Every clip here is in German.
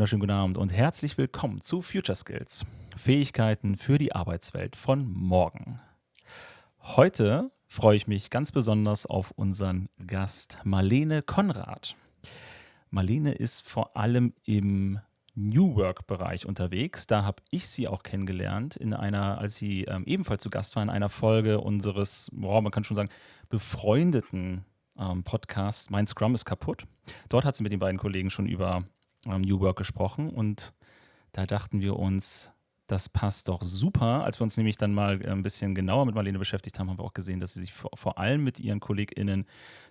wunderschönen guten Abend und herzlich willkommen zu Future Skills. Fähigkeiten für die Arbeitswelt von morgen. Heute freue ich mich ganz besonders auf unseren Gast Marlene Konrad. Marlene ist vor allem im New Work-Bereich unterwegs. Da habe ich sie auch kennengelernt, als sie ebenfalls zu Gast war in einer Folge unseres, man kann schon sagen, befreundeten Podcasts Mein Scrum ist kaputt. Dort hat sie mit den beiden Kollegen schon über New Work gesprochen und da dachten wir uns, das passt doch super. Als wir uns nämlich dann mal ein bisschen genauer mit Marlene beschäftigt haben, haben wir auch gesehen, dass sie sich vor allem mit ihren KollegInnen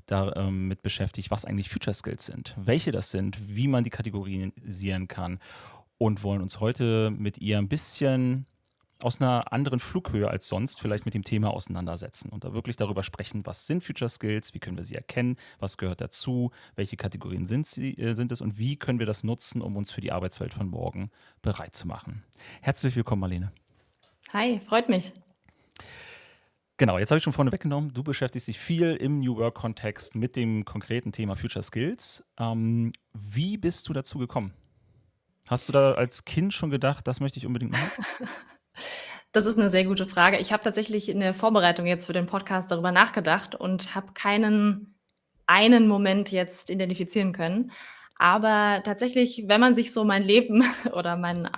damit beschäftigt, was eigentlich Future Skills sind, welche das sind, wie man die kategorisieren kann und wollen uns heute mit ihr ein bisschen aus einer anderen Flughöhe als sonst vielleicht mit dem Thema auseinandersetzen und da wirklich darüber sprechen, was sind Future Skills, wie können wir sie erkennen, was gehört dazu, welche Kategorien sind es und wie können wir das nutzen, um uns für die Arbeitswelt von morgen bereit zu machen. Herzlich willkommen, Marlene. Hi, freut mich. Genau, jetzt habe ich schon vorne weggenommen, du beschäftigst dich viel im New Work-Kontext mit dem konkreten Thema Future Skills. Wie bist du dazu gekommen? Hast du da als Kind schon gedacht, das möchte ich unbedingt machen? Das ist eine sehr gute Frage. Ich habe tatsächlich in der Vorbereitung jetzt für den Podcast darüber nachgedacht und habe keinen einen Moment jetzt identifizieren können. Aber tatsächlich, wenn man sich so mein Leben oder meinen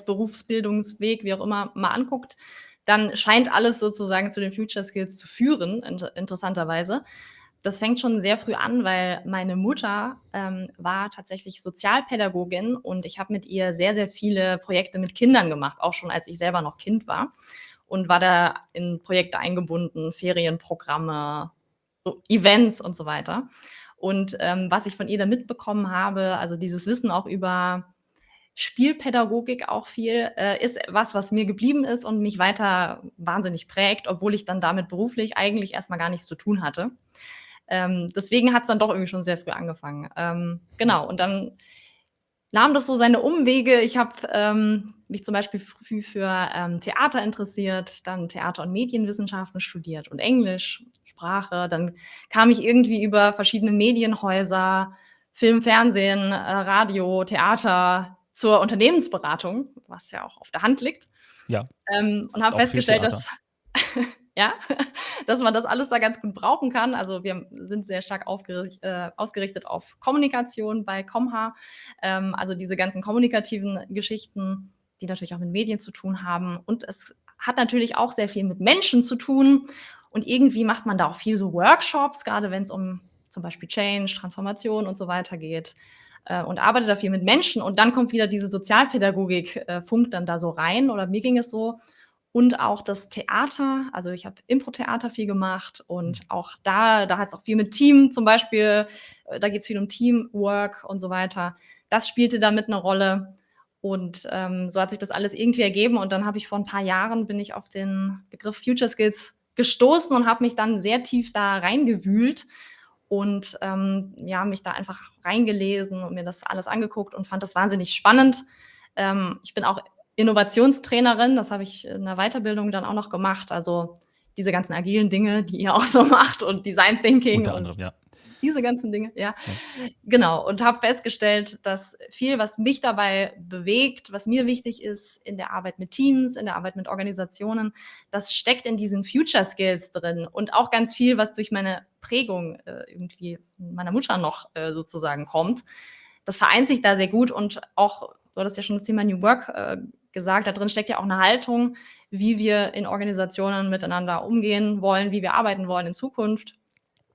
Berufsbildungsweg, wie auch immer, mal anguckt, dann scheint alles sozusagen zu den Future Skills zu führen, interessanterweise. Das fängt schon sehr früh an, weil meine Mutter, war tatsächlich Sozialpädagogin und ich habe mit ihr sehr, sehr viele Projekte mit Kindern gemacht, auch schon als ich selber noch Kind war und war da in Projekte eingebunden, Ferienprogramme, so Events und so weiter. Und, was ich von ihr da mitbekommen habe, also dieses Wissen auch über Spielpädagogik auch viel, ist was mir geblieben ist und mich weiter wahnsinnig prägt, obwohl ich dann damit beruflich eigentlich erst mal gar nichts zu tun hatte. Deswegen hat's dann doch irgendwie schon sehr früh angefangen. Genau, und dann nahm das so seine Umwege. Ich habe, mich zum Beispiel früh für, Theater interessiert, dann Theater und Medienwissenschaften studiert und Englisch, Sprache. Dann kam ich irgendwie über verschiedene Medienhäuser, Film, Fernsehen, Radio, Theater zur Unternehmensberatung, was ja auch auf der Hand liegt, Ja, und ist habe auch viel festgestellt, Theater. dass ja, dass man das alles da ganz gut brauchen kann. Also, wir sind sehr stark ausgerichtet auf Kommunikation bei Comha. Also, diese ganzen kommunikativen Geschichten, die natürlich auch mit Medien zu tun haben. Und es hat natürlich auch sehr viel mit Menschen zu tun. Und irgendwie macht man da auch viel so Workshops, gerade wenn es um zum Beispiel Change, Transformation und so weiter geht, und arbeitet da viel mit Menschen. Und dann kommt wieder diese Sozialpädagogik, funkt dann da so rein, oder mir ging es so. Und auch das Theater, also ich habe Impro-Theater viel gemacht und auch da hat's auch viel mit Team zum Beispiel, da geht's viel um Teamwork und so weiter. Das spielte da mit 'ne Rolle und, so hat sich das alles irgendwie ergeben und dann habe ich vor 'n paar Jahren bin ich auf den Begriff Future Skills gestoßen und habe mich dann sehr tief da reingewühlt und, ja, mich da einfach reingelesen und mir das alles angeguckt und fand das wahnsinnig spannend. Ich bin auch Innovationstrainerin, das habe ich in der Weiterbildung dann auch noch gemacht. Also, diese ganzen agilen Dinge, die ihr auch so macht und Design Thinking Unter und anderem, ja. diese ganzen Dinge, ja. Ja. Genau, und habe festgestellt, dass viel, was mich dabei bewegt, was mir wichtig ist in der Arbeit mit Teams, in der Arbeit mit Organisationen, das steckt in diesen Future Skills drin und auch ganz viel, was durch meine Prägung, irgendwie meiner Mutter noch, sozusagen kommt. Das vereint sich da sehr gut und auch du hattest ja schon das Thema New Work, gesagt, da drin steckt ja auch 'ne Haltung, wie wir in Organisationen miteinander umgehen wollen, wie wir arbeiten wollen in Zukunft.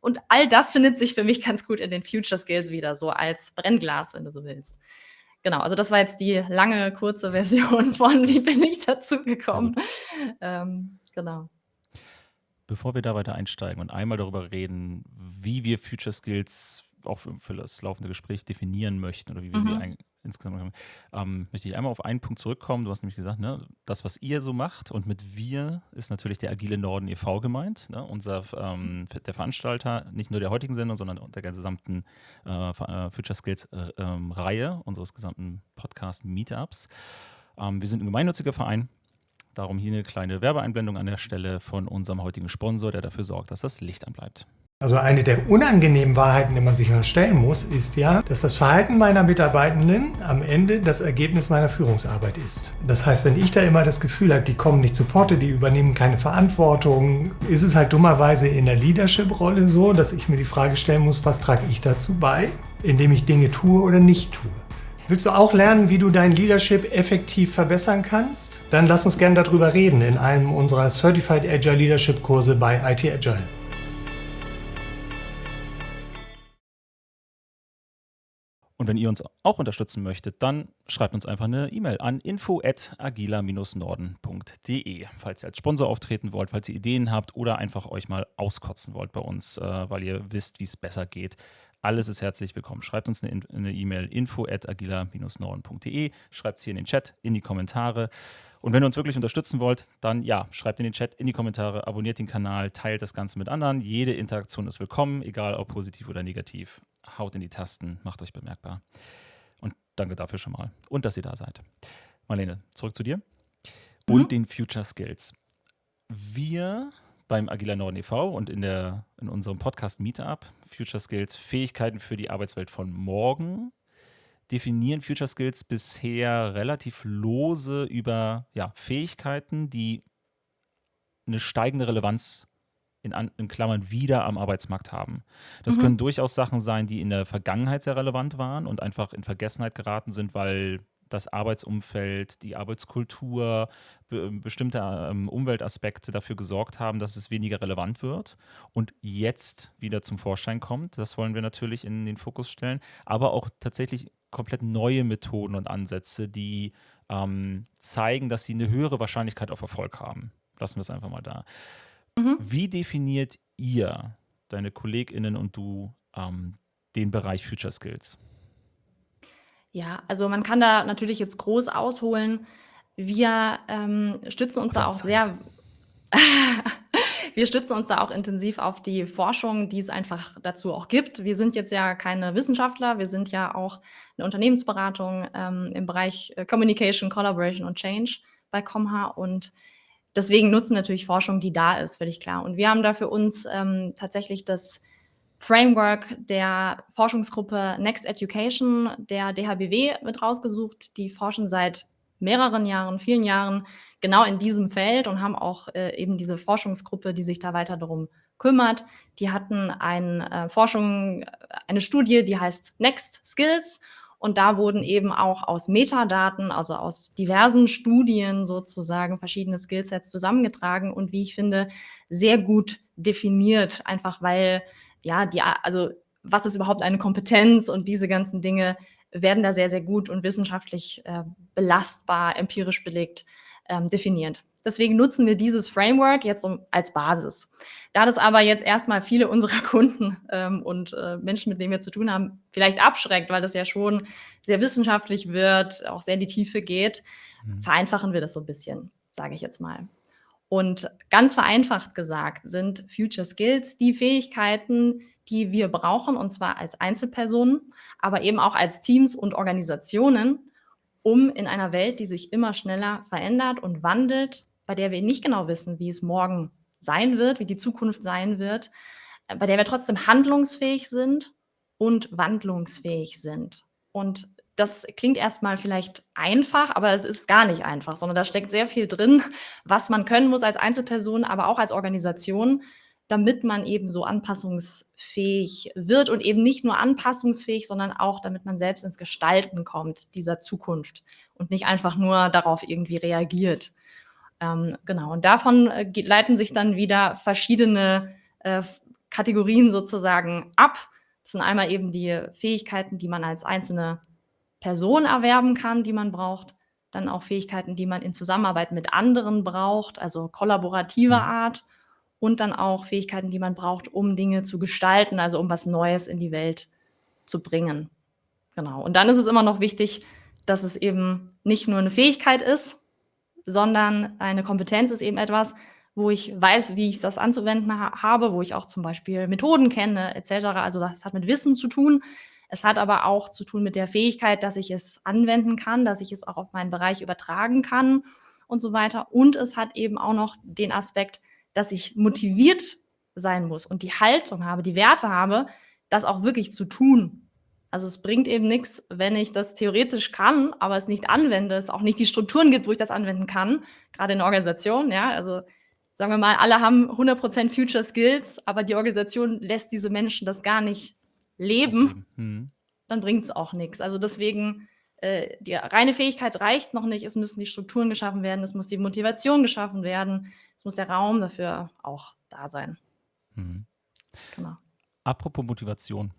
Und all das findet sich für mich ganz gut in den Future Skills wieder, so als Brennglas, wenn du so willst. Genau, also das war jetzt die lange, kurze Version von wie bin ich dazu Sehr gekommen. gut. Genau. Bevor wir da weiter einsteigen und einmal darüber reden, wie wir Future Skills auch für das laufende Gespräch definieren möchten oder wie wir sie Mhm. insgesamt machen, möchte ich einmal auf einen Punkt zurückkommen. Du hast nämlich gesagt, ne, das, was ihr so macht und mit wir ist natürlich der Agile Norden e.V. gemeint, ne, der Veranstalter, nicht nur der heutigen Sendung, sondern der gesamten Future Skills Reihe, unseres gesamten Podcast Meetups. Wir sind ein gemeinnütziger Verein. Darum hier eine kleine Werbeeinblendung an der Stelle von unserem heutigen Sponsor, der dafür sorgt, dass das Licht anbleibt. Also eine der unangenehmen Wahrheiten, die man sich stellen muss, ist ja, dass das Verhalten meiner Mitarbeitenden am Ende das Ergebnis meiner Führungsarbeit ist. Das heißt, wenn ich da immer das Gefühl habe, die kommen nicht zu Potte, die übernehmen keine Verantwortung, ist es halt dummerweise in der Leadership-Rolle so, dass ich mir die Frage stellen muss, was trage ich dazu bei, indem ich Dinge tue oder nicht tue. Willst du auch lernen, wie du dein Leadership effektiv verbessern kannst? Dann lass uns gerne darüber reden in einem unserer Certified Agile Leadership Kurse bei IT Agile. Und wenn ihr uns auch unterstützen möchtet, dann schreibt uns einfach eine E-Mail an info@agila-norden.de, falls ihr als Sponsor auftreten wollt, falls ihr Ideen habt oder einfach euch mal auskotzen wollt bei uns, weil ihr wisst, wie es besser geht. Alles ist herzlich willkommen. Schreibt uns eine E-Mail info@agila-norden.de, schreibt es hier in den Chat, in die Kommentare. Und wenn ihr uns wirklich unterstützen wollt, dann ja, schreibt in den Chat, in die Kommentare, abonniert den Kanal, teilt das Ganze mit anderen. Jede Interaktion ist willkommen, egal ob positiv oder negativ. Haut in die Tasten, macht euch bemerkbar. Und danke dafür schon mal. Und dass ihr da seid. Marlene, zurück zu dir und den Future Skills. Wir beim Agila Norden e.V. und in unserem Podcast Meetup, Future Skills, Fähigkeiten für die Arbeitswelt von morgen, definieren Future Skills bisher relativ lose über Fähigkeiten, die eine steigende Relevanz in Klammern wieder am Arbeitsmarkt haben. Das können durchaus Sachen sein, die in der Vergangenheit sehr relevant waren und einfach in Vergessenheit geraten sind, weil das Arbeitsumfeld, die Arbeitskultur, bestimmte Umweltaspekte dafür gesorgt haben, dass es weniger relevant wird und jetzt wieder zum Vorschein kommt. Das wollen wir natürlich in den Fokus stellen, aber auch tatsächlich komplett neue Methoden und Ansätze, die zeigen, dass sie eine höhere Wahrscheinlichkeit auf Erfolg haben. Lassen wir es einfach mal da. Wie definiert ihr, deine KollegInnen und du, den Bereich Future Skills? Ja, also man kann da natürlich jetzt groß ausholen. Wir stützen uns da auch sehr wir stützen uns da auch intensiv auf die Forschung, die es einfach dazu auch gibt. Wir sind jetzt ja keine Wissenschaftler, wir sind ja auch eine Unternehmensberatung im Bereich Communication, Collaboration und Change bei Comha und deswegen nutzen wir natürlich Forschung, die da ist, völlig klar. Und wir haben da für uns tatsächlich das Framework der Forschungsgruppe Next Education der DHBW mit rausgesucht. Die forschen seit mehreren Jahren, vielen Jahren genau in diesem Feld und haben auch eben diese Forschungsgruppe, die sich da weiter darum kümmert. Die hatten eine Studie, die heißt Next Skills. Und da wurden eben auch aus Metadaten, also aus diversen Studien sozusagen, verschiedene Skillsets zusammengetragen und wie ich finde, sehr gut definiert, einfach weil also was ist überhaupt eine Kompetenz und diese ganzen Dinge werden da sehr, sehr gut und wissenschaftlich belastbar, empirisch belegt definiert. Deswegen nutzen wir dieses Framework jetzt als Basis. Da das aber jetzt erstmal viele unserer Kunden und Menschen, mit denen wir zu tun haben, vielleicht abschreckt, weil das ja schon sehr wissenschaftlich wird, auch sehr in die Tiefe geht, vereinfachen wir das so ein bisschen, sage ich jetzt mal. Und ganz vereinfacht gesagt sind Future Skills die Fähigkeiten, die wir brauchen, und zwar als Einzelpersonen, aber eben auch als Teams und Organisationen, um in einer Welt, die sich immer schneller verändert und wandelt, bei der wir nicht genau wissen, wie es morgen sein wird, wie die Zukunft sein wird, bei der wir trotzdem handlungsfähig sind und wandlungsfähig sind. Und das klingt erstmal vielleicht einfach, aber es ist gar nicht einfach, sondern da steckt sehr viel drin, was man können muss als Einzelperson, aber auch als Organisation, damit man eben so anpassungsfähig wird und eben nicht nur anpassungsfähig, sondern auch, damit man selbst ins Gestalten kommt dieser Zukunft und nicht einfach nur darauf irgendwie reagiert. Genau, und davon leiten sich dann wieder verschiedene Kategorien sozusagen ab. Das sind einmal eben die Fähigkeiten, die man als einzelne Person erwerben kann, die man braucht. Dann auch Fähigkeiten, die man in Zusammenarbeit mit anderen braucht, also kollaborativer Art. Und dann auch Fähigkeiten, die man braucht, um Dinge zu gestalten, also um was Neues in die Welt zu bringen. Genau. Und dann ist es immer noch wichtig, dass es eben nicht nur eine Fähigkeit ist, sondern eine Kompetenz ist eben etwas, wo ich weiß, wie ich das anzuwenden habe, wo ich auch zum Beispiel Methoden kenne etc. Also das hat mit Wissen zu tun. Es hat aber auch zu tun mit der Fähigkeit, dass ich es anwenden kann, dass ich es auch auf meinen Bereich übertragen kann und so weiter. Und es hat eben auch noch den Aspekt, dass ich motiviert sein muss und die Haltung habe, die Werte habe, das auch wirklich zu tun. Also es bringt eben nichts, wenn ich das theoretisch kann, aber es nicht anwende, es auch nicht die Strukturen gibt, wo ich das anwenden kann, gerade in der Organisation, ja, also sagen wir mal, alle haben 100% Future Skills, aber die Organisation lässt diese Menschen das gar nicht leben, dann bringt es auch nichts. Also deswegen, die reine Fähigkeit reicht noch nicht, es müssen die Strukturen geschaffen werden, es muss die Motivation geschaffen werden, es muss der Raum dafür auch da sein. Genau. Apropos Motivation.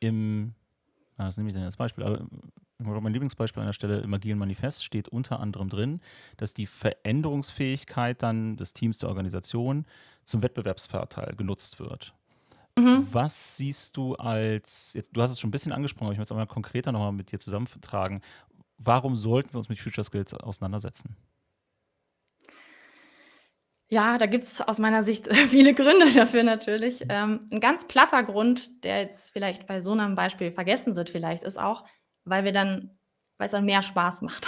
Was nehme ich denn als Beispiel? Aber mein Lieblingsbeispiel an der Stelle im Agilen Manifest steht unter anderem drin, dass die Veränderungsfähigkeit dann des Teams der Organisation zum Wettbewerbsvorteil genutzt wird. Was siehst du du hast es schon ein bisschen angesprochen, aber ich möchte es auch mal konkreter nochmal mit dir zusammentragen. Warum sollten wir uns mit Future Skills auseinandersetzen? Ja, da gibt es aus meiner Sicht viele Gründe dafür natürlich. Ein ganz platter Grund, der jetzt vielleicht bei so einem Beispiel vergessen wird vielleicht, ist auch, weil es dann mehr Spaß macht.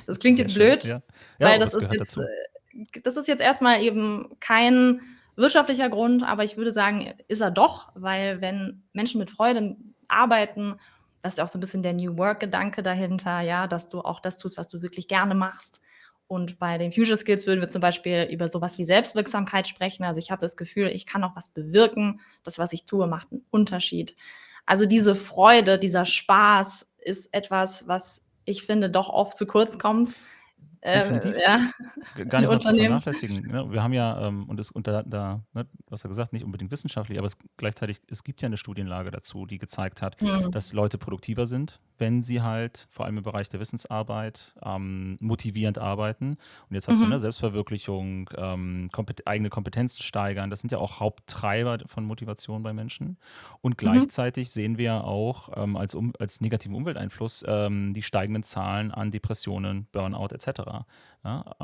Das klingt jetzt blöd, ja, weil das ist jetzt erstmal eben kein wirtschaftlicher Grund, aber ich würde sagen, ist er doch, weil wenn Menschen mit Freude arbeiten, das ist ja auch so ein bisschen der New Work-Gedanke dahinter, ja, dass du auch das tust, was du wirklich gerne machst. Und bei den Future Skills würden wir zum Beispiel über sowas wie Selbstwirksamkeit sprechen. Also ich habe das Gefühl, ich kann auch was bewirken. Das, was ich tue, macht einen Unterschied. Also diese Freude, dieser Spaß ist etwas, was ich finde, doch oft zu kurz kommt. Definitiv. Ja, gar nicht mal zu vernachlässigen. Ne? Wir haben ja, du hast ja gesagt, nicht unbedingt wissenschaftlich, aber es gibt ja eine Studienlage dazu, die gezeigt hat, dass Leute produktiver sind, wenn sie halt vor allem im Bereich der Wissensarbeit motivierend arbeiten. Und jetzt hast du Selbstverwirklichung, eigene Kompetenzen steigern. Das sind ja auch Haupttreiber von Motivation bei Menschen. Und gleichzeitig sehen wir auch als negativen Umwelteinfluss die steigenden Zahlen an Depressionen, Burnout etc. Ja,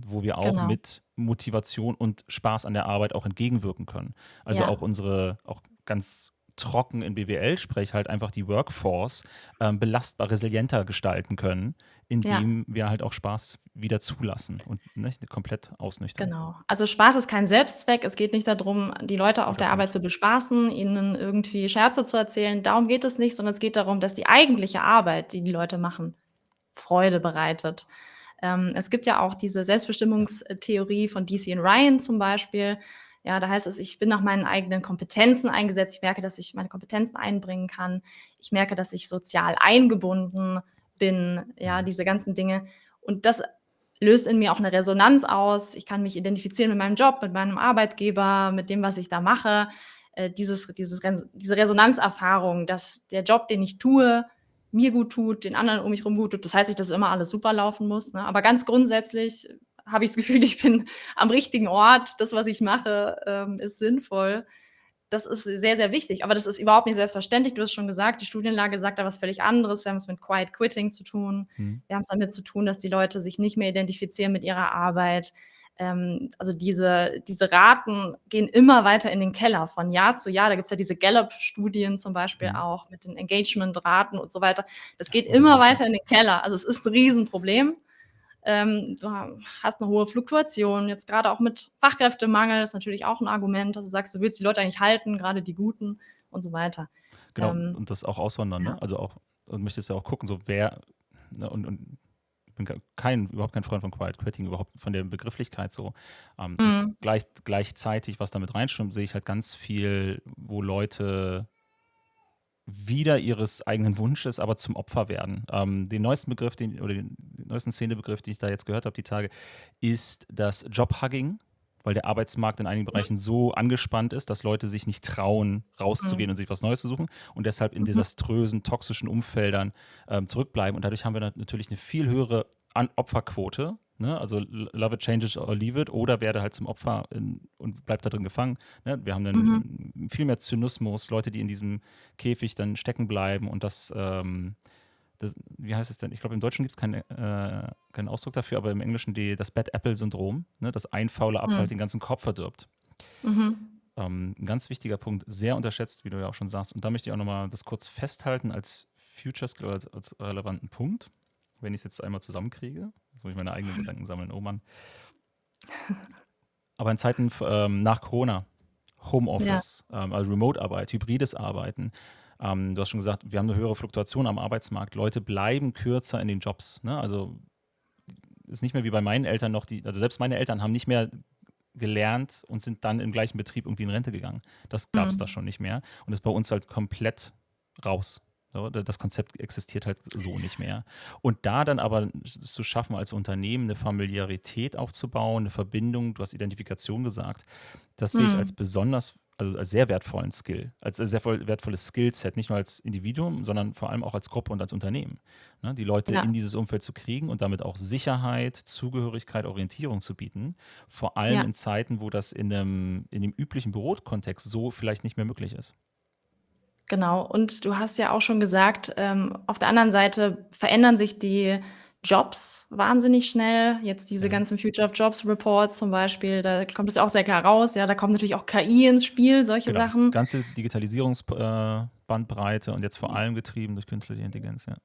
wo wir auch mit Motivation und Spaß an der Arbeit auch entgegenwirken können. Also auch auch ganz trocken in BWL-Sprech halt einfach die Workforce belastbar, resilienter gestalten können, indem wir halt auch Spaß wieder zulassen und nicht komplett ausnüchtern. Genau. Also Spaß ist kein Selbstzweck. Es geht nicht darum, die Leute auf der Arbeit zu bespaßen, ihnen irgendwie Scherze zu erzählen. Darum geht es nicht, sondern es geht darum, dass die eigentliche Arbeit, die die Leute machen, Freude bereitet. Es gibt ja auch diese Selbstbestimmungstheorie von DC und Ryan zum Beispiel. Ja, da heißt es, ich bin nach meinen eigenen Kompetenzen eingesetzt. Ich merke, dass ich meine Kompetenzen einbringen kann. Ich merke, dass ich sozial eingebunden bin. Ja, diese ganzen Dinge. Und das löst in mir auch eine Resonanz aus. Ich kann mich identifizieren mit meinem Job, mit meinem Arbeitgeber, mit dem, was ich da mache. Diese Resonanzerfahrung, dass der Job, den ich tue, mir gut tut, den anderen um mich herum gut tut. Das heißt nicht, dass immer alles super laufen muss, ne? Aber ganz grundsätzlich habe ich das Gefühl, ich bin am richtigen Ort. Das, was ich mache, ist sinnvoll. Das ist sehr, sehr wichtig. Aber das ist überhaupt nicht selbstverständlich. Du hast schon gesagt, die Studienlage sagt da was völlig anderes. Wir haben es mit Quiet Quitting zu tun. Wir haben es damit zu tun, dass die Leute sich nicht mehr identifizieren mit ihrer Arbeit. Also diese Raten gehen immer weiter in den Keller von Jahr zu Jahr. Da gibt es ja diese Gallup-Studien zum Beispiel auch mit den Engagement-Raten und so weiter. Das geht immer weiter in den Keller. Also es ist ein Riesenproblem. Du hast eine hohe Fluktuation, jetzt gerade auch mit Fachkräftemangel ist natürlich auch ein Argument, dass du sagst, du willst die Leute eigentlich halten, gerade die Guten und so weiter. Genau, und das auch aussondern, ne? Also auch, und möchtest ja auch gucken, so wer, ne, und ich bin überhaupt kein Freund von Quiet Quitting, überhaupt von der Begrifflichkeit so. Gleichzeitig, was damit reinschwimmt, sehe ich halt ganz viel, wo Leute wieder ihres eigenen Wunsches, aber zum Opfer werden. Den neuesten Szenebegriff, den ich da jetzt gehört habe, die Tage, ist das Jobhugging, weil der Arbeitsmarkt in einigen Bereichen so angespannt ist, dass Leute sich nicht trauen, rauszugehen und sich was Neues zu suchen und deshalb in desaströsen, toxischen Umfeldern zurückbleiben. Und dadurch haben wir natürlich eine viel höhere Opferquote. Ne? Also love it, change it or leave it, oder werde halt zum Opfer und bleibt da drin gefangen. Ne? Wir haben dann viel mehr Zynismus, Leute, die in diesem Käfig dann stecken bleiben und wie heißt es denn? Ich glaube, im Deutschen gibt es keinen Ausdruck dafür, aber im Englischen das Bad Apple-Syndrom, ne? Das ein fauler Apfel halt den ganzen Kopf verdirbt. Ein ganz wichtiger Punkt, sehr unterschätzt, wie du ja auch schon sagst. Und da möchte ich auch nochmal das kurz festhalten als Future Skill, als relevanten Punkt, wenn ich es jetzt einmal zusammenkriege. Jetzt muss ich meine eigenen Gedanken sammeln. Oh Mann. Aber in Zeiten nach Corona, Ja. Homeoffice, also Remote-Arbeit, hybrides Arbeiten. Du hast schon gesagt, wir haben eine höhere Fluktuation am Arbeitsmarkt. Leute bleiben kürzer in den Jobs. Ne? Also ist nicht mehr wie bei meinen Eltern noch, also selbst meine Eltern haben nicht mehr gelernt und sind dann im gleichen Betrieb irgendwie in Rente gegangen. Das gab es da schon nicht mehr. Und ist bei uns halt komplett raus. So, das Konzept existiert halt so nicht mehr. Und da dann aber es zu schaffen, als Unternehmen eine Familiarität aufzubauen, eine Verbindung, du hast Identifikation gesagt, das sehe ich als besonders, also als sehr wertvollen Skill, als sehr wertvolles Skillset, nicht nur als Individuum, sondern vor allem auch als Gruppe und als Unternehmen. Ne, die Leute Ja. in dieses Umfeld zu kriegen und damit auch Sicherheit, Zugehörigkeit, Orientierung zu bieten, vor allem Ja. in Zeiten, wo das in dem üblichen Bürokontext so vielleicht nicht mehr möglich ist. Genau. Und du hast ja auch schon gesagt, auf der anderen Seite verändern sich die Jobs wahnsinnig schnell. Jetzt diese Ja. ganzen Future of Jobs Reports zum Beispiel, da kommt es auch sehr klar raus. Ja, da kommt natürlich auch KI ins Spiel, solche Genau. Sachen. Ganze Digitalisierungsbandbreite und jetzt vor allem getrieben durch künstliche Intelligenz, ja.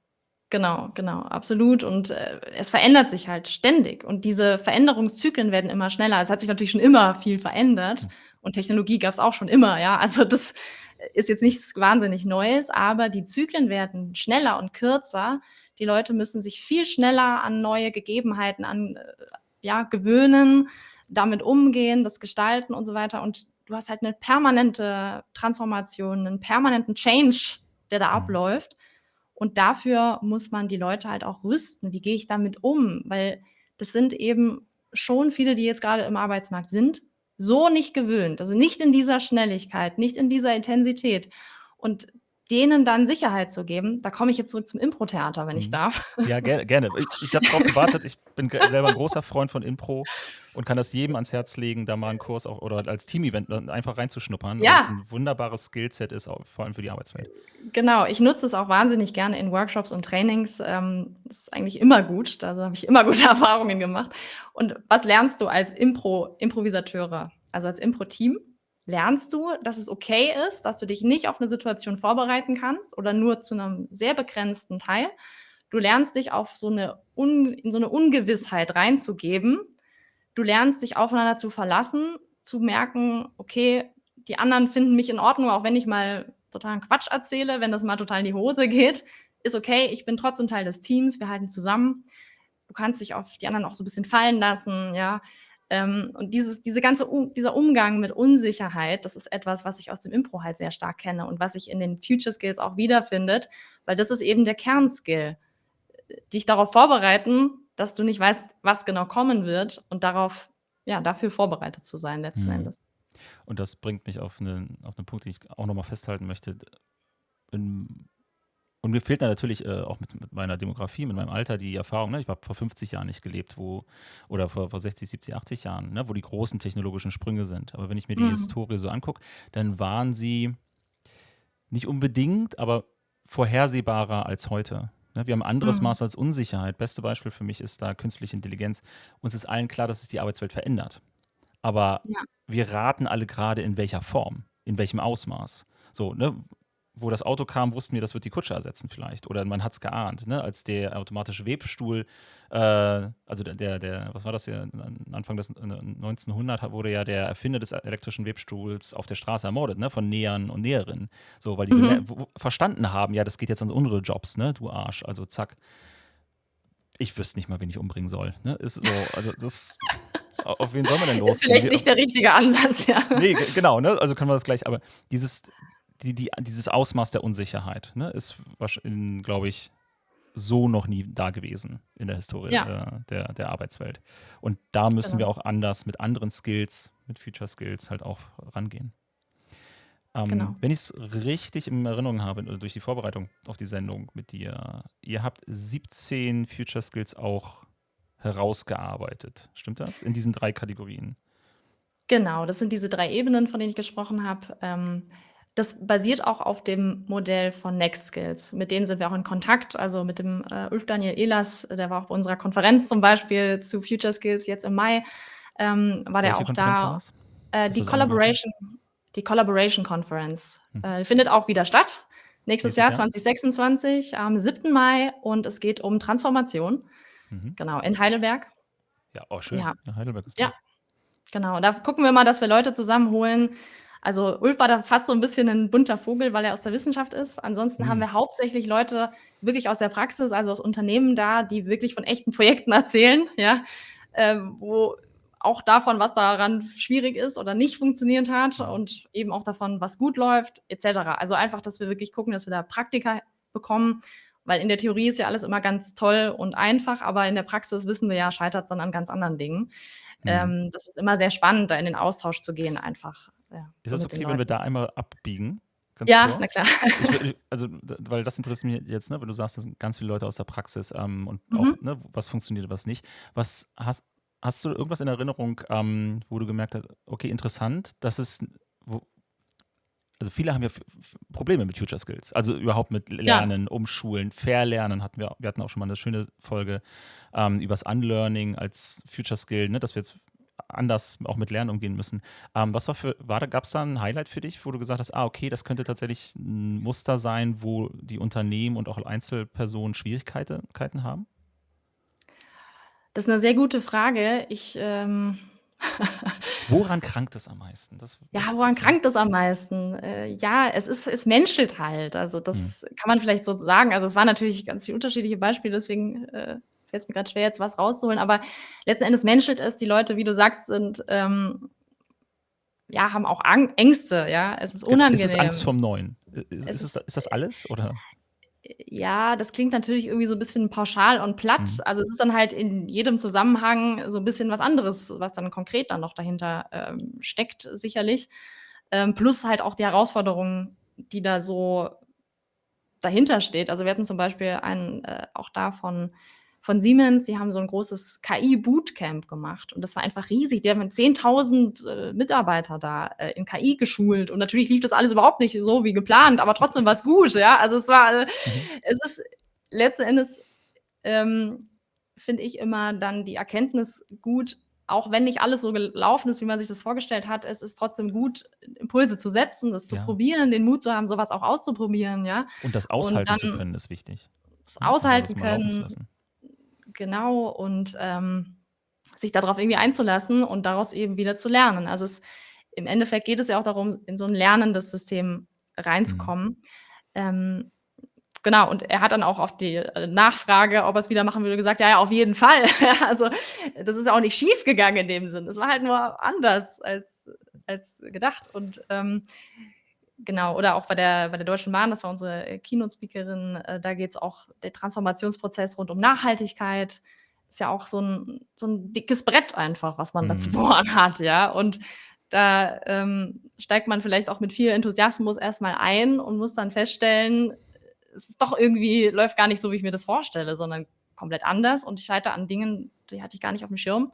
Genau, absolut. Und es verändert sich halt ständig. Und diese Veränderungszyklen werden immer schneller. Es hat sich natürlich schon immer viel verändert. Und Technologie gab es auch schon immer, ja. Also das ist jetzt nichts wahnsinnig Neues, aber die Zyklen werden schneller und kürzer. Die Leute müssen sich viel schneller an neue Gegebenheiten gewöhnen, damit umgehen, das gestalten und so weiter. Und du hast halt eine permanente Transformation, einen permanenten Change, der da abläuft. Und dafür muss man die Leute halt auch rüsten. Wie gehe ich damit um? Weil das sind eben schon viele, die jetzt gerade im Arbeitsmarkt sind, so nicht gewöhnt. Also nicht in dieser Schnelligkeit, nicht in dieser Intensität. Und denen dann Sicherheit zu geben, da komme ich jetzt zurück zum Impro-Theater, wenn ich darf. Ja, gerne. Ich habe drauf gewartet. Ich bin selber ein großer Freund von Impro und kann das jedem ans Herz legen, da mal einen Kurs auch oder als Team-Event einfach reinzuschnuppern, weil es ein wunderbares Skillset ist, auch vor allem für die Arbeitswelt. Genau, ich nutze es auch wahnsinnig gerne in Workshops und Trainings. Das ist eigentlich immer gut. Da habe ich immer gute Erfahrungen gemacht. Und was lernst du als Improvisateure, also als Impro-Team? Lernst du, dass es okay ist, dass du dich nicht auf eine Situation vorbereiten kannst oder nur zu einem sehr begrenzten Teil. Du lernst dich in so eine Ungewissheit reinzugeben. Du lernst dich aufeinander zu verlassen, zu merken, okay, die anderen finden mich in Ordnung, auch wenn ich mal totalen Quatsch erzähle, wenn das mal total in die Hose geht, ist okay, ich bin trotzdem Teil des Teams, wir halten zusammen. Du kannst dich auf die anderen auch so ein bisschen fallen lassen, ja. Und dieser Umgang mit Unsicherheit, das ist etwas, was ich aus dem Impro halt sehr stark kenne und was sich in den Future Skills auch wiederfindet, weil das ist eben der Kernskill. Dich darauf vorbereiten, dass du nicht weißt, was genau kommen wird und dafür vorbereitet zu sein letzten Endes. Und das bringt mich auf einen Punkt, den ich auch nochmal festhalten möchte. Und mir fehlt da natürlich auch mit meiner Demografie, mit meinem Alter die Erfahrung. Ne? Ich habe vor 50 Jahren nicht gelebt, oder vor 60, 70, 80 Jahren, ne? Wo die großen technologischen Sprünge sind. Aber wenn ich mir die Historie so angucke, dann waren sie nicht unbedingt, aber vorhersehbarer als heute. Ne? Wir haben ein anderes Maß als Unsicherheit. Beste Beispiel für mich ist da künstliche Intelligenz. Uns ist allen klar, dass es die Arbeitswelt verändert. Aber wir raten alle gerade, in welcher Form, in welchem Ausmaß. So, ne? Wo das Auto kam, wussten wir, das wird die Kutsche ersetzen vielleicht. Oder man hat es geahnt, ne? Als der automatische Webstuhl, also was war das hier, Anfang des 1900 wurde ja der Erfinder des elektrischen Webstuhls auf der Straße ermordet, ne? Von Nähern und Näherinnen. So, weil die verstanden haben, ja, das geht jetzt an unsere Jobs, ne? Du Arsch, also zack. Ich wüsste nicht mal, wen ich umbringen soll. Ne? Ist so, also das. Auf wen soll man denn losgehen? Ist vielleicht nicht der richtige Ansatz, ja. Nee, genau, ne? Also können wir das gleich, aber dieses Ausmaß der Unsicherheit, ne, ist, glaube ich, so noch nie da gewesen in der Historie der Arbeitswelt. Und da müssen wir auch anders mit anderen Skills, mit Future Skills halt auch rangehen. Wenn ich es richtig in Erinnerung habe, durch die Vorbereitung auf die Sendung mit dir, ihr habt 17 Future Skills auch herausgearbeitet. Stimmt das? In diesen 3 Kategorien? Genau, das sind diese 3 Ebenen, von denen ich gesprochen habe. Das basiert auch auf dem Modell von Next Skills. Mit denen sind wir auch in Kontakt. Also mit dem Ulf Daniel Ehlers, der war auch bei unserer Konferenz zum Beispiel zu Future Skills jetzt im Mai. War der auch da. Die Collaboration Conference findet auch wieder statt. Nächstes Jahr 2026 am 7. Mai und es geht um Transformation. Mhm. Genau, in Heidelberg. Ja, oh, schön. Ja, Ja, Heidelberg ist ja, toll. genau. Da gucken wir mal, dass wir Leute zusammenholen. Also Ulf war da fast so ein bisschen ein bunter Vogel, weil er aus der Wissenschaft ist. Ansonsten haben Mhm. wir hauptsächlich Leute wirklich aus der Praxis, also aus Unternehmen da, die wirklich von echten Projekten erzählen, ja, wo auch davon, was daran schwierig ist oder nicht funktioniert hat Mhm. und eben auch davon, was gut läuft et cetera. Also einfach, dass wir wirklich gucken, dass wir da Praktika bekommen, weil in der Theorie ist ja alles immer ganz toll und einfach, aber in der Praxis wissen wir ja, scheitert's dann an ganz anderen Dingen. Mhm. Das ist immer sehr spannend, da in den Austausch zu gehen einfach, ja, Ist so das mit den okay, wenn wir Leuten. da einmal abbiegen? Ganz Ja, na kurz? klar. Also, weil das interessiert mich jetzt, ne, wenn du sagst, das sind ganz viele Leute aus der Praxis und auch, Mhm. ne, was funktioniert, was nicht. Was hast du irgendwas in Erinnerung, wo du gemerkt hast, okay, interessant, dass es, wo, also viele haben ja Probleme mit Future Skills, also überhaupt mit Ja. Lernen, Umschulen, Verlernen wir hatten auch schon mal eine schöne Folge übers Unlearning als Future Skill, ne, dass wir jetzt anders auch mit Lernen umgehen müssen. Gab es da ein Highlight für dich, wo du gesagt hast, okay, das könnte tatsächlich ein Muster sein, wo die Unternehmen und auch Einzelpersonen Schwierigkeiten haben? Das ist 'ne sehr gute Frage. Woran krankt es am meisten? Ja, Das woran ist so. krankt es am meisten? Ja, es menschelt halt. Also, Hm. das kann man vielleicht so sagen. Also, es waren natürlich ganz viele unterschiedliche Beispiele, deswegen, fällt es mir grad schwer, jetzt was rauszuholen. Aber letzten Endes menschelt es. Die Leute, wie du sagst, sind, ja, haben auch Ängste, ja. Es ist Genau. Ist es Angst unangenehm. vorm Neuen? Es ist Ist das alles? Oder? Ja, das klingt natürlich irgendwie so 'n bisschen pauschal und platt. Hm. Also, es ist dann halt in jedem Zusammenhang so 'n bisschen was anderes, was dann konkret dann noch dahinter, steckt sicherlich. Plus halt auch die Herausforderung, die da so dahinter steht. Also, wir hatten zum Beispiel einen, auch da von Siemens, die haben so 'n großes KI-Bootcamp gemacht und das war einfach riesig. Die haben 10.000, Mitarbeiter da, in KI geschult und natürlich lief das alles überhaupt nicht so wie geplant, aber trotzdem war's gut, ja? Also, Mhm. es ist letzten Endes, ähm, finde ich immer dann die Erkenntnis gut, auch wenn nicht alles so gelaufen ist, wie man sich das vorgestellt hat, es ist trotzdem gut, Impulse zu setzen, das zu Ja. probieren, den Mut zu haben, so was auch auszuprobieren, ja? Und das Und aushalten zu dann können, ist wichtig, es ne? Also alles aushalten mal laufen zu können, lassen. genau, und, sich da drauf irgendwie einzulassen und daraus eben wieder zu lernen. Also, im Endeffekt geht es ja auch darum, in so 'n lernendes System Mhm. reinzukommen. Ähm, genau, und er hat dann auch auf die, Nachfrage, ob er's wieder machen würde, gesagt: „Ja, ja, auf jeden Fall." Ja, also, das ist ja auch nicht schiefgegangen in dem Sinne. Es war halt nur anders als gedacht und, genau, oder auch bei der Deutschen Bahn, das war unsere, Keynote-Speakerin, da geht's auch der Transformationsprozess rund um Nachhaltigkeit ist ja auch so 'n dickes Brett einfach, was man da zu Mhm. bohren hat, ja? Und da, steigt man vielleicht auch mit viel Enthusiasmus erst mal ein und muss dann feststellen, es ist doch irgendwie läuft gar nicht so, wie ich mir das vorstelle, sondern komplett anders und ich scheitere an Dingen, die hatte ich gar nicht aufm Schirm.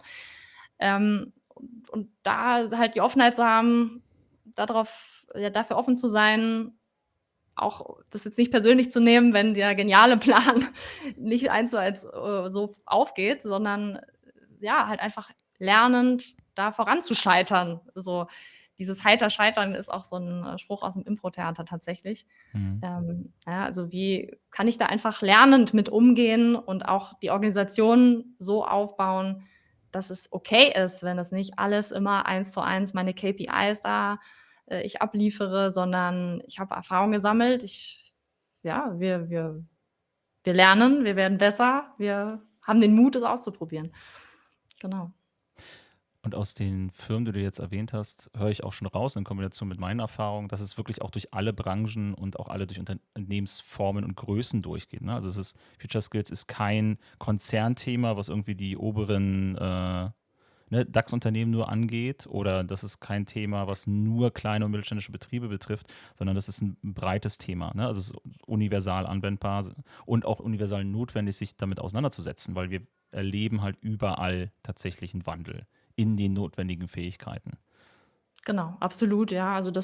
Und da halt die Offenheit zu haben, dafür offen zu sein, auch das jetzt nicht persönlich zu nehmen, wenn der geniale Plan nicht eins zu eins, so aufgeht, sondern, ja, halt einfach lernend da voranzuscheitern. So dieses heiter Scheitern ist auch so 'n, Spruch aus'm Impro-Theater tatsächlich. Mhm. Ja, also wie kann ich da einfach lernend mit umgehen und auch die Organisation so aufbauen, dass es okay ist, wenn es nicht alles immer eins zu eins meine KPIs da ich abliefere, sondern ich habe Erfahrung gesammelt. Ja, wir lernen, wir werden besser, wir haben den Mut, es auszuprobieren. Genau. Und aus den Firmen, die du jetzt erwähnt hast, höre ich auch schon raus in Kombination mit meinen Erfahrungen, dass es wirklich auch durch alle Branchen und auch alle durch Unternehmensformen und Größen durchgeht. Ne? Also Future Skills ist kein Konzernthema, was irgendwie die oberen ne, DAX-Unternehmen nur angeht, oder das ist kein Thema, was nur kleine und mittelständische Betriebe betrifft, sondern das ist ein breites Thema. Ne? Also es ist universal anwendbar und auch universal notwendig, sich damit auseinanderzusetzen, weil wir erleben halt überall tatsächlich einen Wandel in den notwendigen Fähigkeiten. Genau, absolut, ja. Also da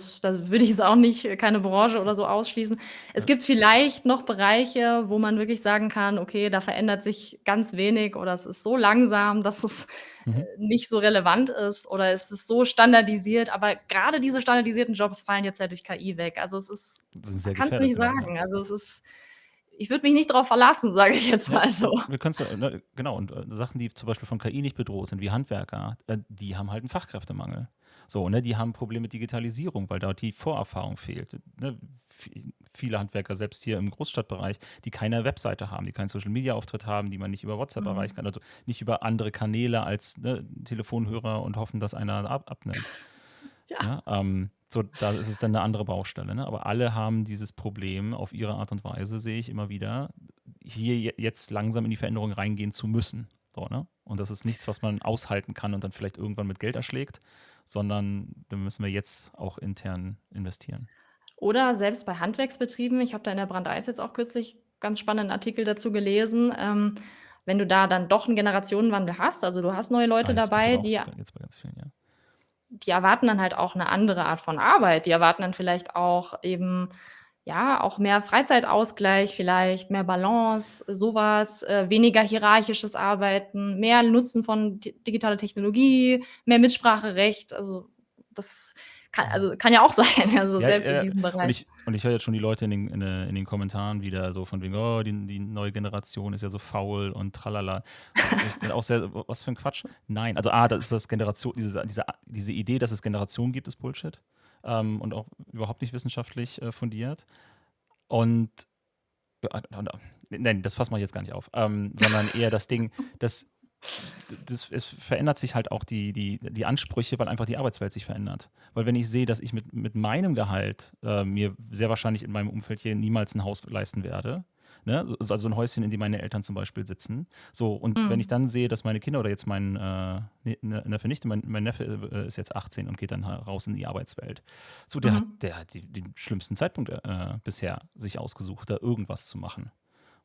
würde ich jetzt auch nicht keine Branche oder so ausschließen. Es Ja. gibt vielleicht noch Bereiche, wo man wirklich sagen kann: „Okay, da verändert sich ganz wenig oder es ist so langsam, dass es, Mhm. nicht so relevant ist oder es ist so standardisiert." Aber grade diese standardisierten Jobs fallen jetzt ja durch KI weg. Also, Das sind man sehr kann's gefährdet, nicht genau, ja. sagen. Also, es ist ich würde mich nicht drauf verlassen, sage ich jetzt Ja, mal so. wir können es ne, genau. Und Sachen, die zum Beispiel von KI nicht bedroht sind, wie Handwerker, die haben halt einen Fachkräftemangel. So, ne, die haben Probleme mit Digitalisierung, weil dort die Vorerfahrung fehlt. Ne? Viele Handwerker, selbst hier im Großstadtbereich, die keine Webseite haben, die keinen Social-Media-Auftritt haben, die man nicht über WhatsApp erreichen kann, also nicht über andere Kanäle als ne, Telefonhörer und hoffen, dass einer abnimmt. Ja. Ne? So, da ist es dann eine andere Baustelle. Ne? Aber alle haben dieses Problem auf ihre Art und Weise, sehe ich immer wieder, hier jetzt langsam in die Veränderung reingehen zu müssen. So, ne? Und das ist nichts, was man aushalten kann und dann vielleicht irgendwann mit Geld erschlägt, sondern da müssen wir jetzt auch intern investieren. Oder selbst bei Handwerksbetrieben, ich habe da in der Brand 1 jetzt auch kürzlich ganz spannenden Artikel dazu gelesen, wenn du da dann doch einen Generationenwandel hast, also du hast neue Leute Das gibt dabei, aber auch die jetzt bei ganz vielen, ja. die erwarten dann halt auch eine andere Art von Arbeit. Die erwarten dann vielleicht auch eben, ja, auch mehr Freizeitausgleich, vielleicht mehr Balance, sowas, weniger hierarchisches Arbeiten, mehr Nutzen von digitaler Technologie, mehr Mitspracherecht. Also, das kann ja auch sein, also Ja, selbst in diesem und Bereich. ich höre jetzt schon die Leute in den Kommentaren wieder so von wegen, oh, die neue Generation ist ja so faul und tralala. Und ich dann auch sehr, was für ein Quatsch. Nein, also das ist das Generation, diese Idee, dass es Generationen gibt, ist Bullshit. Und auch überhaupt nicht wissenschaftlich fundiert. Und nein, das fassen wir jetzt gar nicht auf, sondern eher das Ding, dass es verändert sich halt auch die Ansprüche, weil einfach die Arbeitswelt sich verändert. Weil wenn ich sehe, dass ich mit meinem Gehalt mir sehr wahrscheinlich in meinem Umfeld hier niemals ein Haus leisten werde, ne? Also ein Häuschen, in dem meine Eltern zum Beispiel sitzen. So, und wenn ich Mhm. dann sehe, dass meine Kinder oder jetzt mein Neffe nicht, mein Neffe ist jetzt 18 und geht dann raus in die Arbeitswelt. So, Mhm. der hat den schlimmsten Zeitpunkt bisher sich ausgesucht, da irgendwas zu machen.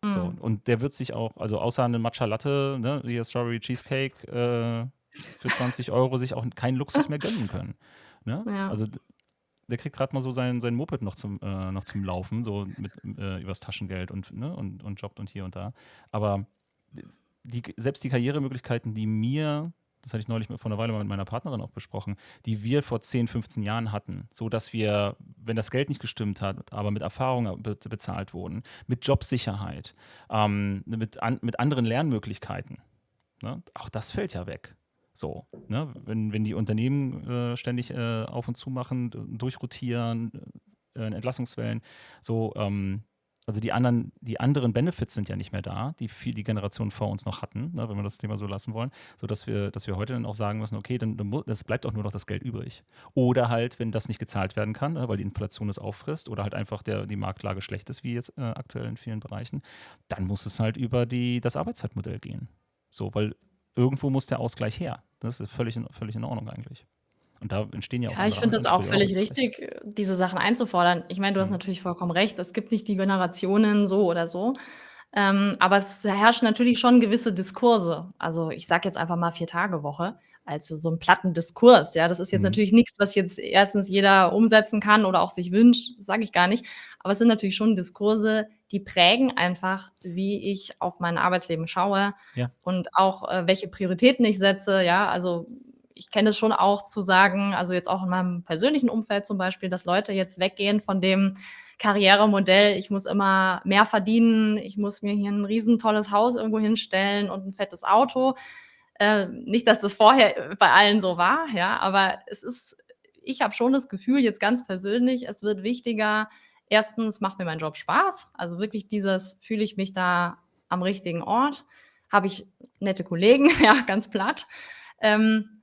So, Mhm. und der wird sich auch, also außer eine Matcha Latte, ne, hier Strawberry Cheesecake für 20 Euro sich auch keinen Luxus mehr gönnen können. Ne? Ja. Also der kriegt gerade mal so sein Moped noch zum Laufen, so mit übers Taschengeld ne, und jobbt und hier und da. Aber selbst die Karrieremöglichkeiten, das hatte ich neulich vor einer Weile mal mit meiner Partnerin auch besprochen, die wir vor 10, 15 Jahren hatten, so dass wir, wenn das Geld nicht gestimmt hat, aber mit Erfahrung bezahlt wurden, mit Jobsicherheit, mit anderen Lernmöglichkeiten, ne? Auch das fällt ja weg. So, ne? Wenn die Unternehmen ständig auf und zu machen, durchrotieren, Entlassungswellen, so, also die anderen Benefits sind ja nicht mehr da, die Generationen vor uns noch hatten, ne, wenn wir das Thema so lassen wollen, sodass wir heute dann auch sagen müssen, okay, dann es bleibt auch nur noch das Geld übrig. Oder halt, wenn das nicht gezahlt werden kann, ne, weil die Inflation es auffrisst oder halt einfach die Marktlage schlecht ist, wie jetzt aktuell in vielen Bereichen, dann muss es halt über das Arbeitszeitmodell gehen. So, weil irgendwo muss der Ausgleich her. Das ist völlig in Ordnung eigentlich. Und da entstehen ja auch Ja, ich andere finde das auch Ansprüche, auch völlig ins Recht. richtig, diese Sachen einzufordern. Ich meine, du hast Mhm. natürlich vollkommen recht, es gibt nicht die Generationen so oder so. Aber es herrschen natürlich schon gewisse Diskurse. Also, ich sage jetzt einfach mal 4-Tage-Woche als so 'n platten Diskurs, ja? Das ist jetzt Mhm. natürlich nix, was jetzt erstens jeder umsetzen kann oder auch sich wünscht, das sage ich gar nicht. Aber es sind natürlich schon Diskurse, die prägen einfach, wie ich auf mein Arbeitsleben schaue Ja. und auch, welche Prioritäten ich setze, ja? Also, ich kenne es schon auch zu sagen, also, jetzt auch in meinem persönlichen Umfeld zum Beispiel, dass Leute jetzt weggehen von dem Karrieremodell, ich muss immer mehr verdienen, ich muss mir hier 'n riesentolles Haus irgendwo hinstellen und 'n fettes Auto. Nicht, dass das vorher bei allen so war, ja, aber ich habe schon das Gefühl, jetzt ganz persönlich, es wird wichtiger, erstens macht mir mein Job Spaß, also wirklich dieses fühle ich mich da am richtigen Ort? Habe ich nette Kollegen, ja, ganz platt.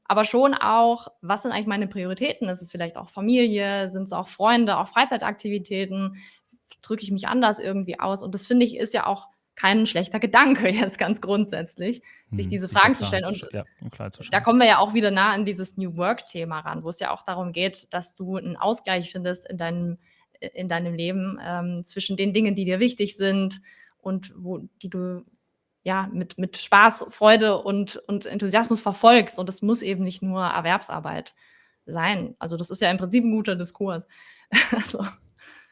Aber schon auch, was sind eigentlich meine Prioritäten? Ist es vielleicht auch Familie? Sind's auch Freunde, auch Freizeitaktivitäten? Drücke ich mich anders irgendwie aus? Und das finde ich, ist ja auch kein schlechter Gedanke jetzt ganz grundsätzlich, sich diese Sich da Fragen zu klar stellen. Und um klar zu da schauen. kommen wir ja auch wieder nah an dieses New Work-Thema ran, wo es ja auch darum geht, dass du 'n Ausgleich findest in deinem Leben, zwischen den Dingen, die dir wichtig sind und die du, ja, mit Spaß, Freude und Enthusiasmus verfolgst. Und das muss eben nicht nur Erwerbsarbeit sein. Also, das ist ja im Prinzip 'n guter Diskurs. Also,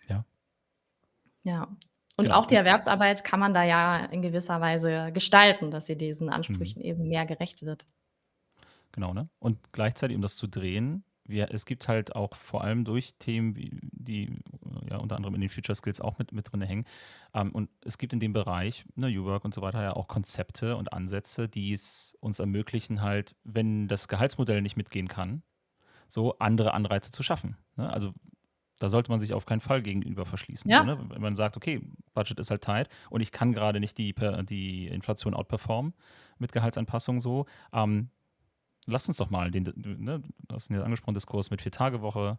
Ja, ja. Und genau. auch die Erwerbsarbeit kann man da ja in gewisser Weise gestalten, dass sie diesen Mhm. Ansprüchen eben mehr gerecht wird. Genau, ne? Und gleichzeitig, um das zu drehen, es gibt halt auch vor allem durch Themen, ja unter anderem in den Future Skills auch mit drin hängen. Und es gibt in dem Bereich, ne, New Work und so weiter, ja auch Konzepte und Ansätze, die es uns ermöglichen, halt, wenn das Gehaltsmodell nicht mitgehen kann, so andere Anreize zu schaffen. Ne? Also da sollte man sich auf keinen Fall gegenüber verschließen. So, Ja, ne? Wenn man sagt, okay, Budget ist halt tight und ich kann gerade nicht die Inflation outperformen mit Gehaltsanpassungen so, lass uns doch mal ne, du hast ihn ja angesprochen, Diskurs mit 4-Tage-Woche,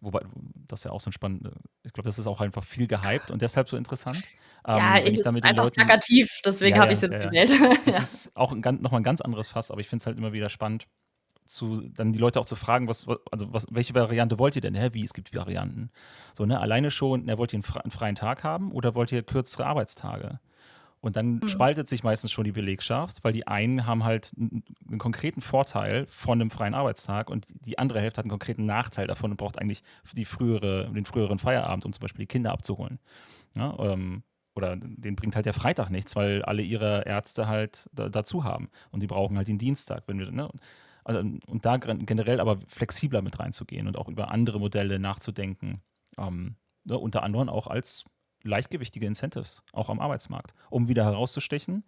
wobei das ist ja auch so ein spannend, ich glaube, das ist auch einfach viel gehypt und deshalb so interessant. ja, Wenn ich es da ist mit den einfach Leuten, plakativ, deswegen ja, habe ich es ja, jetzt ja, ja. gewählt. Es Ja. ist auch nochmal ein ganz anderes Fass, aber ich finde es halt immer wieder spannend, dann die Leute auch zu fragen, welche Variante wollt ihr denn? Wie, es gibt Varianten. So, ne, alleine schon, wollt ihr einen freien Tag haben oder wollt ihr kürzere Arbeitstage? Und dann Hm. spaltet sich meistens schon die Belegschaft, weil die einen haben halt einen konkreten Vorteil von einem freien Arbeitstag und die andere Hälfte hat einen konkreten Nachteil davon und braucht eigentlich den früheren Feierabend, um zum Beispiel die Kinder abzuholen. Ja, oder denen bringt halt der Freitag nichts, weil alle ihre Ärzte halt dazu haben und die brauchen halt den Dienstag. Ne? Also, und da generell aber flexibler mit reinzugehen und auch über andere Modelle nachzudenken, ne? Unter anderem auch als leichtgewichtige Incentives, auch am Arbeitsmarkt, um wieder herauszustechen.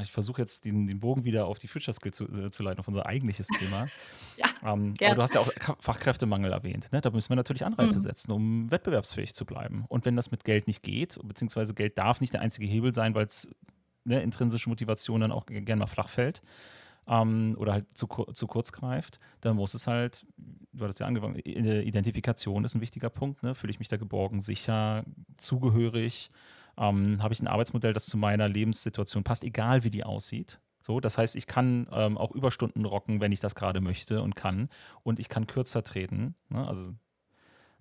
Ich versuche jetzt den Bogen wieder auf die Future Skills zu leiten, auf unser eigentliches Thema. Ja, Aber du gern. hast ja auch Fachkräftemangel erwähnt. Ne? Da müssen wir natürlich Anreize Mhm. setzen, um wettbewerbsfähig zu bleiben. Und wenn das mit Geld nicht geht, beziehungsweise Geld darf nicht der einzige Hebel sein, weil es intrinsische Motivation dann auch gerne mal flach fällt, oder halt zu kurz greift, dann muss es halt, du hattest ja angefangen, Identifikation ist ein wichtiger Punkt. Ne? Fühle ich mich da geborgen, sicher, zugehörig? Habe ich ein Arbeitsmodell, das zu meiner Lebenssituation passt, egal wie die aussieht? So, das heißt, ich kann auch Überstunden rocken, wenn ich das gerade möchte und kann. Und ich kann kürzer treten, ne? Also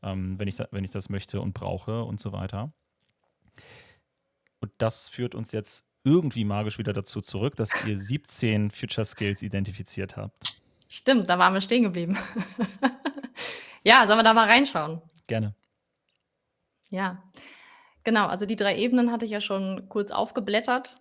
wenn ich das möchte und brauche und so weiter. Und das führt uns jetzt irgendwie magisch wieder dazu zurück, dass ihr 17 Future Skills identifiziert habt. Stimmt, da waren wir stehen geblieben. Ja, sollen wir da mal reinschauen? Gerne. Ja, genau. Also die 3 Ebenen hatte ich ja schon kurz aufgeblättert.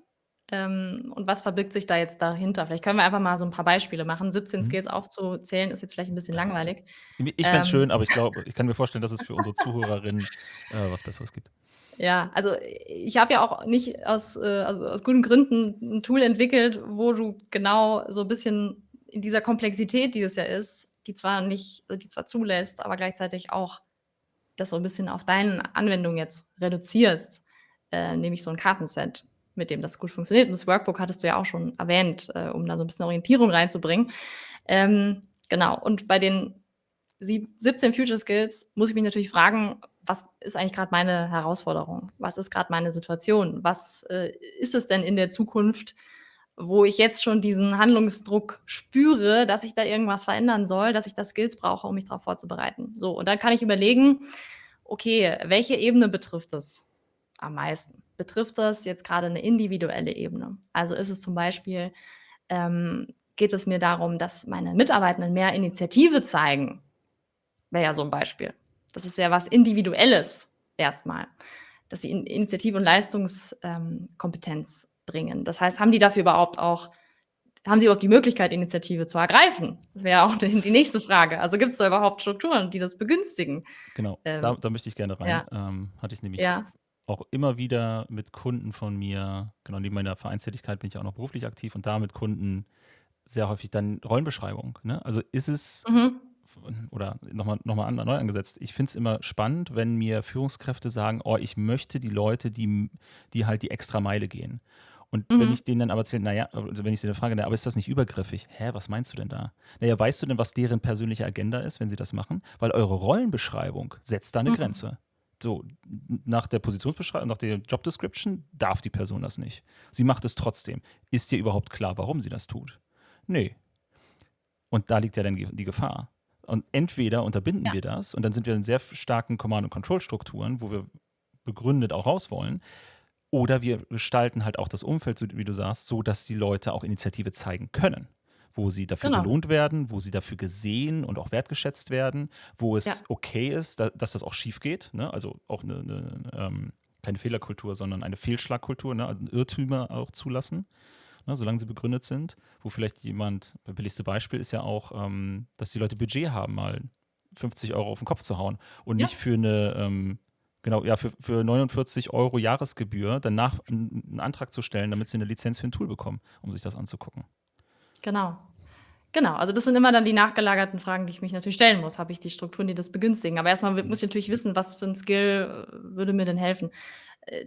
Und was verbirgt sich da jetzt dahinter? Vielleicht können wir einfach mal so ein paar Beispiele machen. 17 Mhm. Skills aufzuzählen, ist jetzt vielleicht ein bisschen langweilig. Ich fände es schön, Ähm, aber ich kann mir vorstellen, dass es für unsere Zuhörerinnen was Besseres gibt. ja, also ich habe ja auch nicht aus guten Gründen ein Tool entwickelt, wo du genau so ein bisschen in dieser Komplexität, die es ja ist, die zwar zulässt, aber gleichzeitig auch das so ein bisschen auf deine Anwendung jetzt reduzierst, nämlich so ein Kartenset, mit dem das gut funktioniert. Und das Workbook hattest du ja auch schon erwähnt, um da so ein bisschen Orientierung reinzubringen. Genau, und bei den 17 Future Skills muss ich mich natürlich fragen, was ist eigentlich gerade meine Herausforderung? Was ist gerade meine Situation? Was, ist es denn in der Zukunft, wo ich jetzt schon diesen Handlungsdruck spüre, dass ich da irgendwas verändern soll, dass ich da Skills brauche, um mich darauf vorzubereiten? So, und dann kann ich überlegen, okay, welche Ebene betrifft das am meisten? Betrifft das jetzt gerade eine individuelle Ebene? Also, ist es zum Beispiel geht es mir darum, dass meine Mitarbeitenden mehr Initiative zeigen? Wäre ja so 'n Beispiel. Das ist ja was Individuelles erstmal, dass sie Initiative und Kompetenz bringen. Das heißt, haben sie überhaupt die Möglichkeit, Initiative zu ergreifen? Das wäre ja auch die nächste Frage. Also, gibt's da überhaupt Strukturen, die das begünstigen? Genau, Ähm, da möchte ich gerne rein. ja, Hatte ich nämlich ja. auch immer wieder mit Kunden von mir, genau, neben meiner Vereinstätigkeit bin ich auch noch beruflich aktiv und da mit Kunden sehr häufig dann Rollenbeschreibung. Ne? Also ist es, Mhm. oder nochmal neu angesetzt, ich finde es immer spannend, wenn mir Führungskräfte sagen, oh, ich möchte die Leute, die halt die extra Meile gehen. Und wenn Mhm. ich denen dann aber erzähle, naja, also wenn ich sie dann frage, na, aber ist das nicht übergriffig? Hä, was meinst du denn da? Naja, weißt du denn, was deren persönliche Agenda ist, wenn sie das machen? Weil eure Rollenbeschreibung setzt da eine Mhm. Grenze. So, nach der Positionsbeschreibung, nach der Job Description darf die Person das nicht. Sie macht es trotzdem. Ist dir überhaupt klar, warum sie das tut? Nee. Und da liegt ja dann die Gefahr. Und entweder unterbinden Ja, wir das und dann sind wir in sehr starken Command-and-Control-Strukturen, wo wir begründet auch raus wollen, oder wir gestalten halt auch das Umfeld, so wie du sagst, so, dass die Leute auch Initiative zeigen können. Wo sie dafür genau. belohnt werden, wo sie dafür gesehen und auch wertgeschätzt werden, wo Ja, es okay ist, dass das auch schief geht. Ne? Also auch keine Fehlerkultur, sondern eine Fehlschlagkultur, ne? Also Irrtümer auch zulassen, ne? Solange sie begründet sind. Wo vielleicht jemand, das billigste Beispiel ist ja auch, dass die Leute Budget haben, mal 50 Euro auf den Kopf zu hauen und Ja. nicht für eine, genau, ja, für 49 Euro Jahresgebühr danach einen Antrag zu stellen, damit sie eine Lizenz für ein Tool bekommen, um sich das anzugucken. Genau. Genau, also das sind immer dann die nachgelagerten Fragen, die ich mich natürlich stellen muss. Habe ich die Strukturen, die das begünstigen? Aber erstmal muss ich natürlich wissen, was für ein Skill würde mir denn helfen.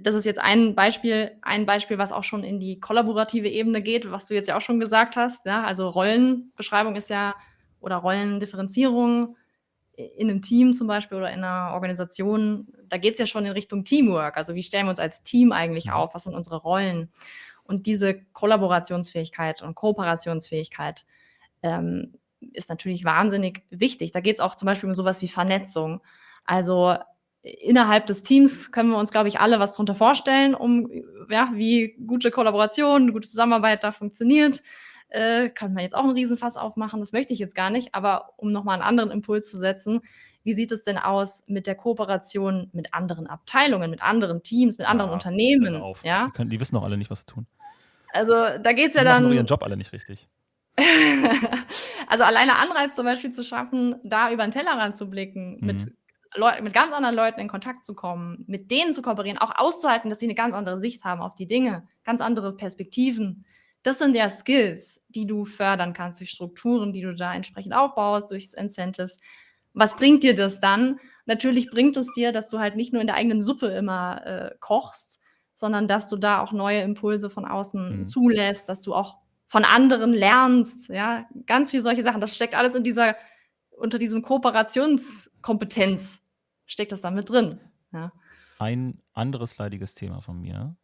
Das ist jetzt ein Beispiel, was auch schon in die kollaborative Ebene geht, was du jetzt ja auch schon gesagt hast. Ja? Also Rollenbeschreibung ist ja oder Rollendifferenzierung in einem Team zum Beispiel oder in einer Organisation, da geht es ja schon in Richtung Teamwork. Also wie stellen wir uns als Team eigentlich auf? Was sind unsere Rollen? Und diese Kollaborationsfähigkeit und Kooperationsfähigkeit ist natürlich wahnsinnig wichtig. Da geht es auch zum Beispiel um sowas wie Vernetzung. Also innerhalb des Teams können wir uns, glaube ich, alle was darunter vorstellen, wie gute Kollaboration, gute Zusammenarbeit da funktioniert. Kann man jetzt auch einen Riesenfass aufmachen, das möchte ich jetzt gar nicht, aber um nochmal einen anderen Impuls zu setzen, wie sieht es denn aus mit der Kooperation mit anderen Abteilungen, mit anderen Teams, mit anderen Unternehmen? Auf. Ja? Die wissen doch alle nicht, was sie tun. Also da geht es ja Die machen dann. doch ihren Job alle nicht richtig. Also alleine Anreiz zum Beispiel zu schaffen, da über den Tellerrand zu blicken, mit ganz anderen Leuten in Kontakt zu kommen, mit denen zu kooperieren, auch auszuhalten, dass sie eine ganz andere Sicht haben auf die Dinge, ganz andere Perspektiven. Das sind ja Skills, die du fördern kannst durch Strukturen, die du da entsprechend aufbaust, durch Incentives. Was bringt dir das dann? Natürlich bringt es dir, dass du halt nicht nur in der eigenen Suppe immer kochst, sondern dass du da auch neue Impulse von außen zulässt, dass du auch von anderen lernst, ja, ganz viele solche Sachen. Das steckt alles unter diesem Kooperationskompetenz steckt das da mit drin. Ja. Ein anderes leidiges Thema von mir,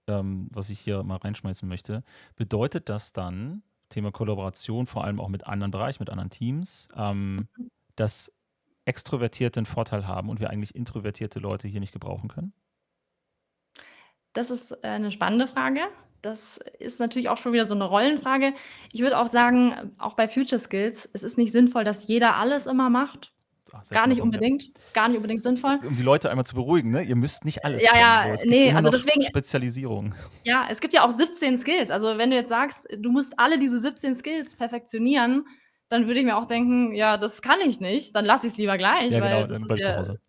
was ich hier mal reinschmeißen möchte, bedeutet das dann, Thema Kollaboration, vor allem auch mit anderen Bereichen, mit anderen Teams, dass Extrovertierte einen Vorteil haben und wir eigentlich introvertierte Leute hier nicht gebrauchen können? Das ist eine spannende Frage. Das ist natürlich auch schon wieder so eine Rollenfrage. Ich würde auch sagen, auch bei Future Skills, es ist nicht sinnvoll, dass jeder alles immer macht. Gar nicht unbedingt sinnvoll. Um die Leute einmal zu beruhigen, ne? Ihr müsst nicht alles Ja, können. ja, So. Es gibt nee, immer also noch deswegen Spezialisierung. Ja, es gibt ja auch 17 Skills. Also, wenn du jetzt sagst, du musst alle diese 17 Skills perfektionieren, dann würde ich mir auch denken: „Ja, das kann ich nicht, dann lasse ich's lieber gleich“, Ja, weil genau, das dann ist bleib zu ja Hause.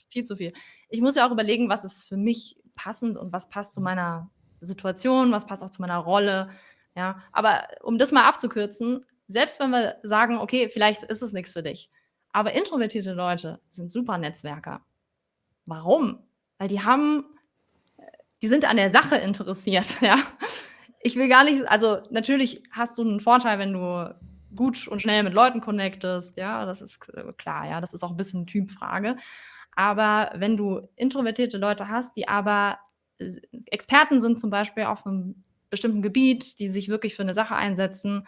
viel zu viel. Ich muss ja auch überlegen, was ist für mich passend und was passt zu meiner Situation, was passt auch zu meiner Rolle, ja? Aber um das mal abzukürzen, selbst wenn wir sagen: „Okay, vielleicht ist es nix für dich“, aber introvertierte Leute sind super Netzwerker. Warum? Weil die sind an der Sache interessiert, ja. Ich will gar nicht, also natürlich hast du einen Vorteil, wenn du gut und schnell mit Leuten connectest, ja, das ist klar, ja, das ist auch ein bisschen Typfrage. Aber wenn du introvertierte Leute hast, die aber Experten sind zum Beispiel auf einem bestimmten Gebiet, die sich wirklich für eine Sache einsetzen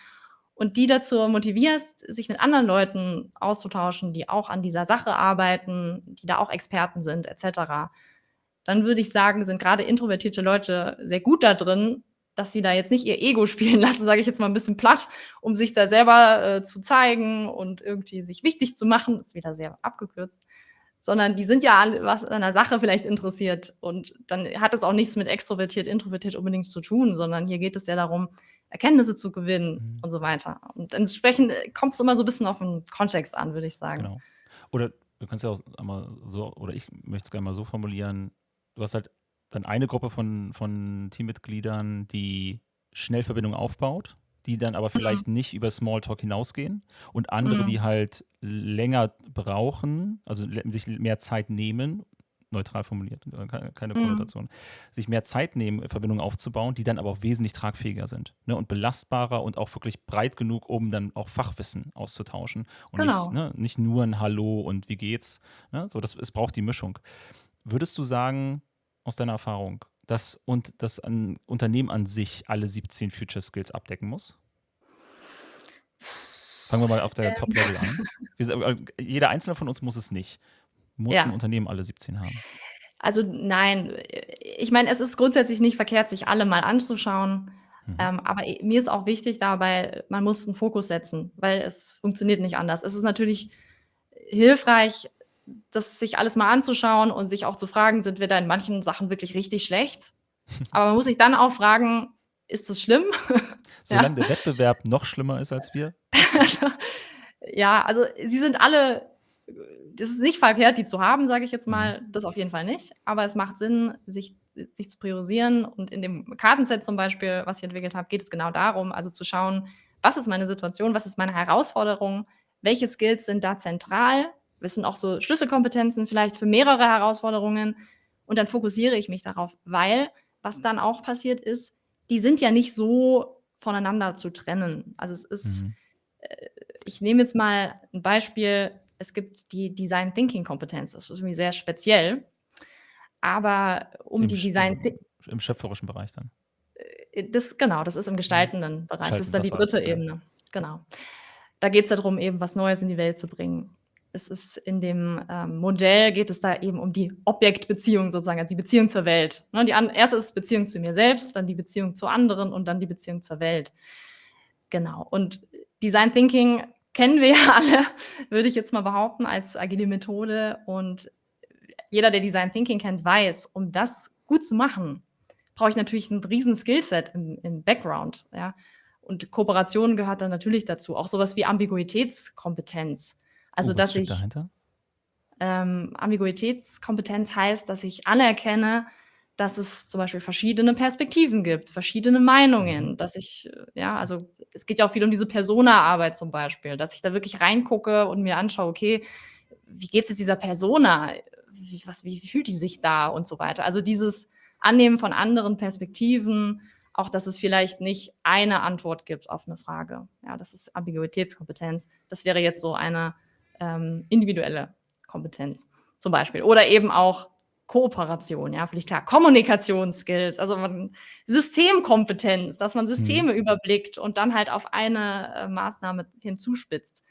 und die dazu motivierst, sich mit anderen Leuten auszutauschen, die auch an dieser Sache arbeiten, die da auch Experten sind et cetera, dann würde ich sagen, sind gerade introvertierte Leute sehr gut da drin, dass sie da jetzt nicht ihr Ego spielen lassen, sage ich jetzt mal ein bisschen platt, um sich da selber zu zeigen und irgendwie sich wichtig zu machen. Das ist wieder sehr abgekürzt. Sondern die sind ja an der Sache vielleicht interessiert. Und dann hat es auch nichts mit extrovertiert, introvertiert unbedingt zu tun, sondern hier geht es ja darum, Erkenntnisse zu gewinnen und so weiter. Und entsprechend kommt es immer so ein bisschen auf den Kontext an, würde ich sagen. Genau. Oder du kannst ja auch einmal so, oder ich möchte es gerne mal so formulieren, du hast halt dann eine Gruppe von Teammitgliedern, die schnell Verbindungen aufbaut, die dann aber vielleicht nicht über Smalltalk hinausgehen und andere, die halt länger brauchen, also sich mehr Zeit nehmen, neutral formuliert, keine Konnotation, sich mehr Zeit nehmen, Verbindungen aufzubauen, die dann aber auch wesentlich tragfähiger sind, ne, und belastbarer und auch wirklich breit genug, um dann auch Fachwissen auszutauschen und Genau. nicht nur ein Hallo und wie geht's, ne, so, es braucht die Mischung. Würdest du sagen, aus deiner Erfahrung, dass ein Unternehmen an sich alle 17 Future Skills abdecken muss? Fangen wir mal auf der Top-Level an. Jeder einzelne von uns muss es nicht. Muss Ja. ein Unternehmen alle 17 haben? Also nein, ich meine, es ist grundsätzlich nicht verkehrt, sich alle mal anzuschauen. Aber mir ist auch wichtig dabei, man muss einen Fokus setzen, weil es funktioniert nicht anders. Es ist natürlich hilfreich, das sich alles mal anzuschauen und sich auch zu fragen, sind wir da in manchen Sachen wirklich richtig schlecht? Aber man muss sich dann auch fragen, ist das schlimm? Solange der Wettbewerb noch schlimmer ist als wir? Also, Ja, also sie sind alle das ist nicht verkehrt, die zu haben, sage ich jetzt Mhm. mal, das auf jeden Fall nicht. Aber es macht Sinn, sich zu priorisieren. Und in dem Kartenset zum Beispiel, was ich entwickelt habe, geht es genau darum, also zu schauen, was ist meine Situation, was ist meine Herausforderung, welche Skills sind da zentral, was sind auch so Schlüsselkompetenzen vielleicht für mehrere Herausforderungen und dann fokussiere ich mich darauf, weil was dann auch passiert ist, die sind ja nicht so voneinander zu trennen. Also es ist Mhm. ich nehme jetzt mal ein Beispiel. Es gibt die Design Thinking Kompetenz. Das ist irgendwie sehr speziell. Aber um die Design Im schöpferischen Bereich dann. das ist im gestaltenden Bereich. Das ist Gestalten, dann die das war dritte ja. Ebene. Genau. Da geht es darum, eben was Neues in die Welt zu bringen. Es ist in dem Modell geht es da eben um die Objektbeziehung sozusagen, also die Beziehung zur Welt. Ne, die erste ist Beziehung zu mir selbst, dann die Beziehung zu anderen und dann die Beziehung zur Welt. Genau. Und Design Thinking kennen wir ja alle, würde ich jetzt mal behaupten, als agile Methode. Und jeder, der Design Thinking kennt, weiß, um das gut zu machen, brauche ich natürlich ein riesen Skillset im Background. Ja? Und Kooperation gehört dann natürlich dazu. Auch sowas wie Ambiguitätskompetenz. Also, Was dass steckt ich dahinter? Ambiguitätskompetenz heißt, dass ich anerkenne, dass es zum Beispiel verschiedene Perspektiven gibt, verschiedene Meinungen, dass ich, also es geht ja auch viel um diese Persona-Arbeit zum Beispiel, dass ich da wirklich reingucke und mir anschaue, okay, wie geht es jetzt dieser Persona? Wie fühlt die sich da und so weiter? Also dieses Annehmen von anderen Perspektiven, auch dass es vielleicht nicht eine Antwort gibt auf eine Frage. Ja, das ist Ambiguitätskompetenz. Das wäre jetzt so eine individuelle Kompetenz zum Beispiel. Oder eben auch Kooperation, ja, völlig klar. Kommunikationsskills, also Systemkompetenz, dass man Systeme überblickt und dann halt auf eine Maßnahme hinzuspitzt.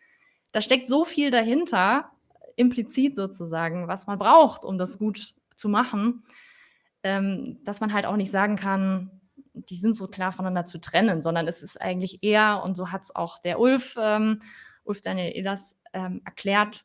Da steckt so viel dahinter, implizit sozusagen, was man braucht, um das gut zu machen, dass man halt auch nicht sagen kann, die sind so klar voneinander zu trennen, sondern es ist eigentlich eher, und so hat es auch der Ulf Daniel Ehlers erklärt,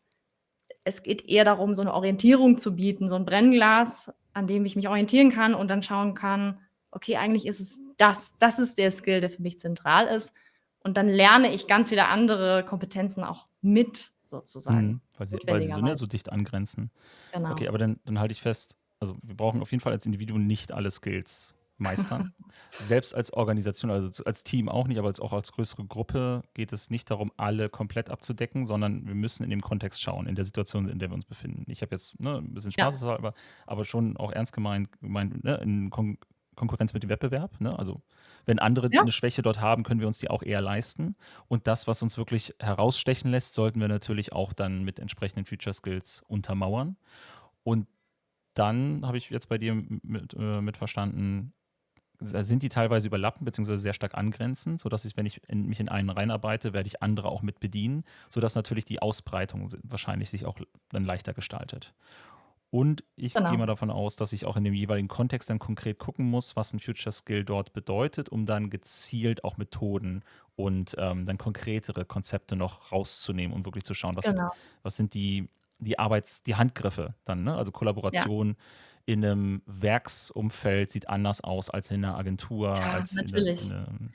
es geht eher darum, so eine Orientierung zu bieten, so ein Brennglas, an dem ich mich orientieren kann und dann schauen kann, okay, eigentlich ist es das ist der Skill, der für mich zentral ist. Und dann lerne ich ganz viele andere Kompetenzen auch mit sozusagen, Weil sie so notwendigerweise. dicht angrenzen. Genau. Okay, aber dann halte ich fest, also wir brauchen auf jeden Fall als Individuum nicht alle Skills meistern. Selbst als Organisation, also als Team auch nicht, aber auch als größere Gruppe geht es nicht darum, alle komplett abzudecken, sondern wir müssen in dem Kontext schauen, in der Situation, in der wir uns befinden. Ich habe jetzt ein bisschen Ja. Spaß, aber schon auch ernst gemeint in Konkurrenz mit dem Wettbewerb. Ne? Also wenn andere Ja. eine Schwäche dort haben, können wir uns die auch eher leisten. Und das, was uns wirklich herausstechen lässt, sollten wir natürlich auch dann mit entsprechenden Future Skills untermauern. Und dann habe ich jetzt bei dir mit verstanden, sind die teilweise überlappend bzw. sehr stark angrenzend, sodass ich, wenn ich mich in einen reinarbeite, werde ich andere auch mit bedienen, sodass natürlich die Ausbreitung wahrscheinlich sich auch dann leichter gestaltet. Und ich gehe mal Genau. davon aus, dass ich auch in dem jeweiligen Kontext dann konkret gucken muss, was ein Future Skill dort bedeutet, um dann gezielt auch Methoden und dann konkretere Konzepte noch rauszunehmen, um wirklich zu schauen, Genau. was sind die Handgriffe dann, ne? Also Ja. Kollaboration in einem Werksumfeld sieht anders aus als in einer Agentur, Ja, als natürlich. in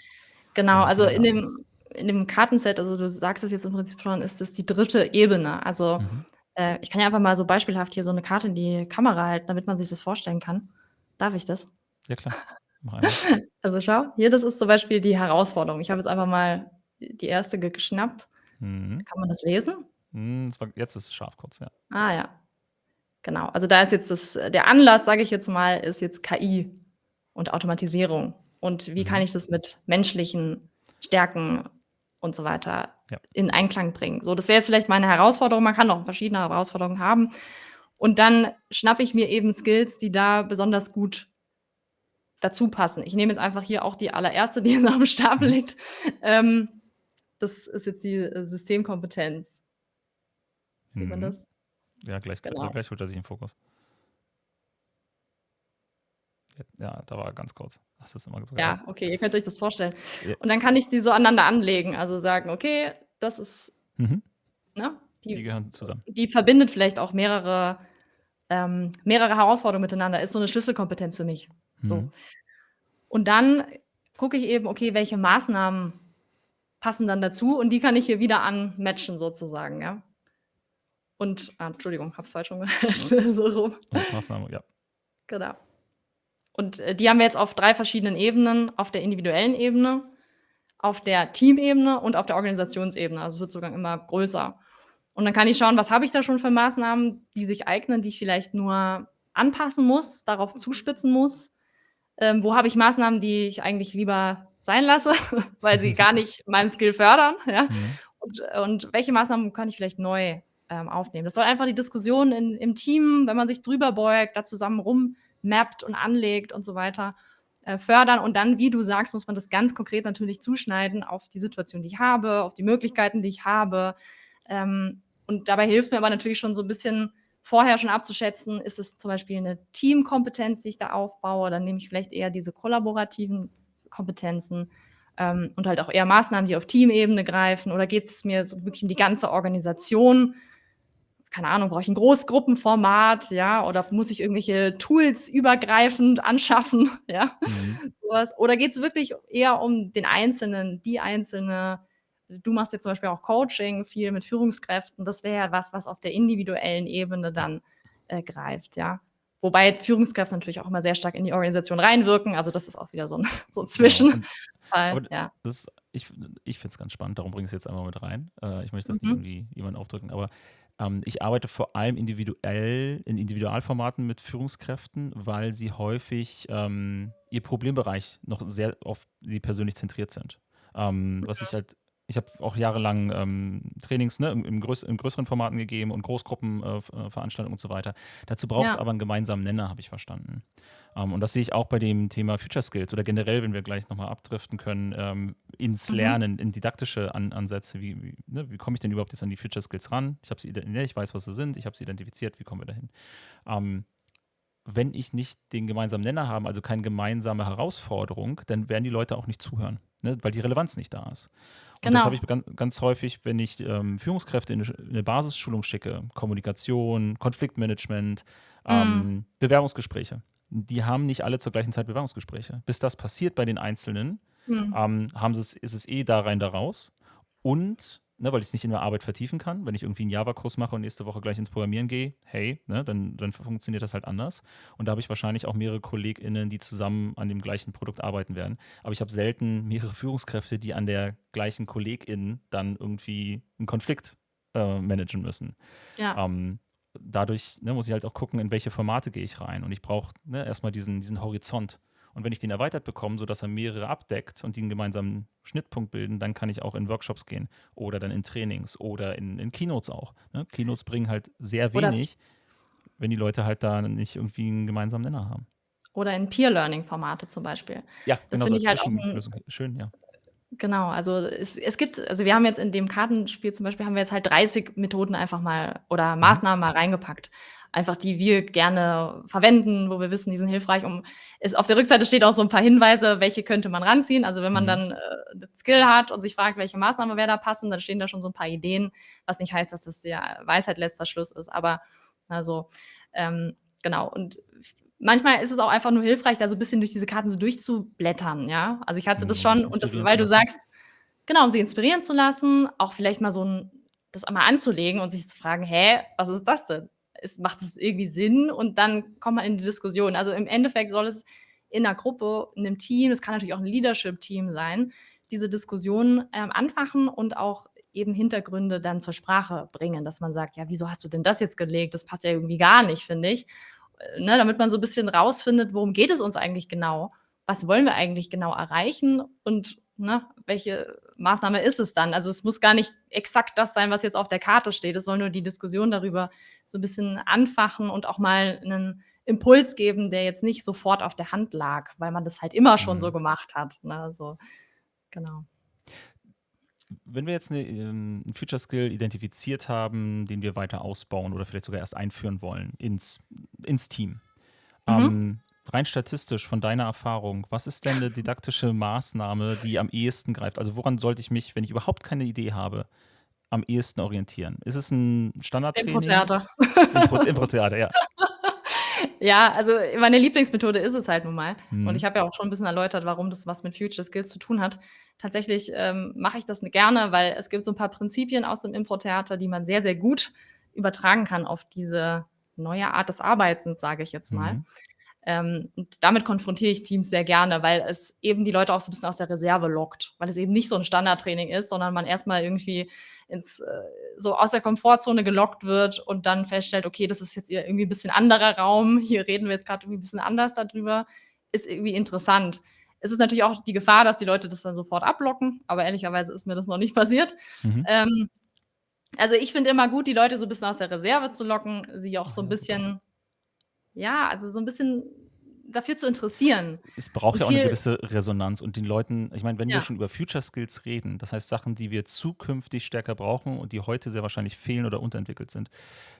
Genau, einem also in Kundenladen. dem Kartenset, also du sagst es jetzt im Prinzip schon, ist das die dritte Ebene. Also, ich kann ja einfach mal so beispielhaft hier so eine Karte in die Kamera halten, damit man sich das vorstellen kann. Darf ich das? Ja klar, mach einmal. Also schau, hier, das ist zum Beispiel die Herausforderung. Ich habe jetzt einfach mal die erste geschnappt. Mhm. Kann man das lesen? Jetzt ist es scharf kurz, ja. Ah ja, genau. Also da ist jetzt der Anlass, sage ich jetzt mal, ist jetzt KI und Automatisierung. Und wie kann ich das mit menschlichen Stärken und so weiter Ja. in Einklang bringen? So, das wäre jetzt vielleicht meine Herausforderung. Man kann auch verschiedene Herausforderungen haben. Und dann schnappe ich mir eben Skills, die da besonders gut dazu passen. Ich nehme jetzt einfach hier auch die allererste, die jetzt auf dem Stapel liegt. Das ist jetzt die Systemkompetenz. Sieht man das? Ja, gleich Genau. holt er sich in Fokus. Ja, da war ganz kurz. Hast du es immer so Ja, okay, ihr könnt euch das vorstellen. Ja. Und dann kann ich die so aneinander anlegen, also sagen, okay, das ist, ne, Die gehören zusammen. die verbindet vielleicht auch mehrere Herausforderungen miteinander, ist so eine Schlüsselkompetenz für mich. So. Und dann gucke ich eben, okay, welche Maßnahmen passen dann dazu und die kann ich hier wieder anmatchen sozusagen, ja. Und, Entschuldigung, habe es falsch rumgehalten, so rum. Also Maßnahme, ja. Genau. Und, die haben wir jetzt auf 3 verschiedenen Ebenen, auf der individuellen Ebene, auf der Teamebene und auf der Organisationsebene. Also, es wird sogar immer größer. Und dann kann ich schauen, was habe ich da schon für Maßnahmen, die sich eignen, die ich vielleicht nur anpassen muss, darauf zuspitzen muss. Wo habe ich Maßnahmen, die ich eigentlich lieber sein lasse, weil sie gar nicht meinen Skill fördern, ja? Mhm. Und welche Maßnahmen kann ich vielleicht neu, aufnehmen? Das soll einfach die Diskussion im Team, wenn man sich drüber beugt, da zusammen rummappt und anlegt und so weiter, fördern. Und dann, wie du sagst, muss man das ganz konkret natürlich zuschneiden auf die Situation, die ich habe, auf die Möglichkeiten, die ich habe. Und dabei hilft mir aber natürlich schon so ein bisschen vorher schon abzuschätzen, ist es zum Beispiel eine Teamkompetenz, die ich da aufbaue, dann nehme ich vielleicht eher diese kollaborativen Kompetenzen, und halt auch eher Maßnahmen, die auf Teamebene greifen, oder geht es mir so wirklich um die ganze Organisation? Keine Ahnung, brauche ich ein Großgruppenformat, ja, oder muss ich irgendwelche Tools übergreifend anschaffen, ja, Mhm. so was? Oder geht's wirklich eher um den Einzelnen, die Einzelne? Du machst jetzt zum Beispiel auch Coaching, viel mit Führungskräften. Das wäre ja was auf der individuellen Ebene dann, greift, ja. Wobei Führungskräfte natürlich auch immer sehr stark in die Organisation reinwirken. Also, das ist auch wieder so 'n so 'n Genau. Und Zwischenfall, aber ja. das ich finde es ganz spannend, darum bringe ich es jetzt einmal mit rein. Ich möchte das nicht Mhm. irgendwie jemandem aufdrücken, aber, ich arbeite vor allem individuell in Individualformaten mit Führungskräften, weil sie häufig, ihr Problembereich noch sehr auf sie persönlich zentriert sind. Was ich habe auch jahrelang, Trainings, ne, in größeren Formaten gegeben und Großgruppen Veranstaltungen und so weiter. Dazu braucht es Ja. aber einen gemeinsamen Nenner, habe ich verstanden. Und das sehe ich auch bei dem Thema Future Skills oder generell, wenn wir gleich nochmal abdriften können, ins Mhm. Lernen, in didaktische Ansätze. Wie komme ich denn überhaupt jetzt an die Future Skills ran? Ich weiß, was sie sind, ich habe sie identifiziert, wie kommen wir dahin? Ähm, Wenn ich nicht den gemeinsamen Nenner habe, also keine gemeinsame Herausforderung, dann werden die Leute auch nicht zuhören, ne, weil die Relevanz nicht da ist. Und das habe ich Genau. ganz häufig, wenn ich Führungskräfte in eine Basisschulung schicke, Kommunikation, Konfliktmanagement, Mhm. Bewerbungsgespräche. Die haben nicht alle zur gleichen Zeit Bewerbungsgespräche. Bis das passiert bei den Einzelnen, Mhm. ist es da rein, da raus. Und, ne, weil ich es nicht in der Arbeit vertiefen kann, wenn ich irgendwie einen Java-Kurs mache und nächste Woche gleich ins Programmieren gehe, hey, ne, dann funktioniert das halt anders. Und da habe ich wahrscheinlich auch mehrere KollegInnen, die zusammen an dem gleichen Produkt arbeiten werden. Aber ich habe selten mehrere Führungskräfte, die an der gleichen KollegInnen dann irgendwie einen Konflikt managen müssen. Ja. Ähm, Dadurch, ne, muss ich halt auch gucken, in welche Formate gehe ich rein. Und ich brauche, ne, erstmal diesen Horizont. Und wenn ich den erweitert bekomme, sodass er mehrere abdeckt und die einen gemeinsamen Schnittpunkt bilden, dann kann ich auch in Workshops gehen oder dann in Trainings oder in Keynotes auch. Ne? Keynotes bringen halt sehr Oder wenig, wenn die Leute halt da nicht irgendwie einen gemeinsamen Nenner haben. oder in Peer-Learning-Formate zum Beispiel. Ja, Das genau so finde als ich halt auch 'n Zwischenlösung. Schön, ja. genau, also es gibt, also wir haben jetzt in dem Kartenspiel zum Beispiel haben wir jetzt halt 30 Methoden einfach mal oder Mhm. Maßnahmen mal reingepackt. Einfach, die wir gerne verwenden, wo wir wissen, die sind hilfreich, auf der Rückseite steht auch so 'n paar Hinweise, welche könnte man ranziehen. Also, wenn man Mhm. dann, 'n Skill hat und sich fragt, welche Maßnahme wäre da passend, dann stehen da schon so 'n paar Ideen, was nicht heißt, dass das ja Weisheit letzter Schluss ist, aber also, genau. Und manchmal ist es auch einfach nur hilfreich, da so 'n bisschen durch diese Karten so durchzublättern, ja? Also, ich hatte das Um sich schon, und das, inspirieren zu weil du lassen. sagst, genau, um sich inspirieren zu lassen, auch vielleicht mal so 'n das einmal anzulegen und sich zu fragen: „Hä, was ist das denn? Macht das irgendwie Sinn?“ Und dann kommt man in die Diskussion. Also, im Endeffekt soll es in 'ner Gruppe, in 'nem Team, es kann natürlich auch 'n Leadership-Team sein, diese Diskussion, anfachen und auch eben Hintergründe dann zur Sprache bringen, dass man sagt: „Ja, wieso hast du denn das jetzt gelegt? Das passt ja irgendwie gar nicht, finde ich.“ Ne, damit man so 'n bisschen rausfindet, worum geht es uns eigentlich genau? Was wollen wir eigentlich genau erreichen und, ne, welche Maßnahme ist es dann? Also, es muss gar nicht exakt das sein, was jetzt auf der Karte steht. Es soll nur die Diskussion darüber so 'n bisschen anfachen und auch mal 'nen Impuls geben, der jetzt nicht sofort auf der Hand lag, weil man das halt immer schon so Mhm. gemacht hat, ne, so, genau. Wenn wir jetzt 'n Future Skill identifiziert haben, den wir weiter ausbauen oder vielleicht sogar erst einführen wollen ins Team. Mhm. Rein statistisch von deiner Erfahrung, was ist denn eine didaktische Maßnahme, die am ehesten greift? Also, woran sollte ich mich, wenn ich überhaupt keine Idee habe, am ehesten orientieren? Ist es ein Standardtraining? Impro-Theater. Impro-Theater, ja. Ja, also meine Lieblingsmethode ist es halt nun mal. Und ich Mhm. habe ja auch schon ein bisschen erläutert, warum das was mit Future Skills zu tun hat. Tatsächlich, mache ich das gerne, weil es gibt so ein paar Prinzipien aus dem Impro-Theater, die man sehr, sehr gut übertragen kann auf diese neue Art des Arbeitens, sage ich jetzt mal. Mhm. Und damit konfrontiere ich Teams sehr gerne, weil es eben die Leute auch so ein bisschen aus der Reserve lockt, weil es eben nicht so ein Standardtraining ist, sondern man erst mal irgendwie ins so aus der Komfortzone gelockt wird und dann feststellt: „Okay, das ist jetzt irgendwie 'n bisschen anderer Raum. Hier reden wir jetzt grad irgendwie 'n bisschen anders da drüber.“ Ist irgendwie interessant. Es ist natürlich auch die Gefahr, dass die Leute das dann sofort abblocken, aber ehrlicherweise ist mir das noch nicht passiert. Mhm. Ähm, also, ich finde immer gut, die Leute so 'n bisschen aus der Reserve zu locken, sie auch Ah so 'n ja, super. bisschen ja, also so 'n bisschen dafür zu interessieren Es braucht und ja auch eine viel gewisse Resonanz und den Leuten, ich meine, wenn wir ja, schon über Future Skills reden, das heißt Sachen, die wir zukünftig stärker brauchen und die heute sehr wahrscheinlich fehlen oder unterentwickelt sind,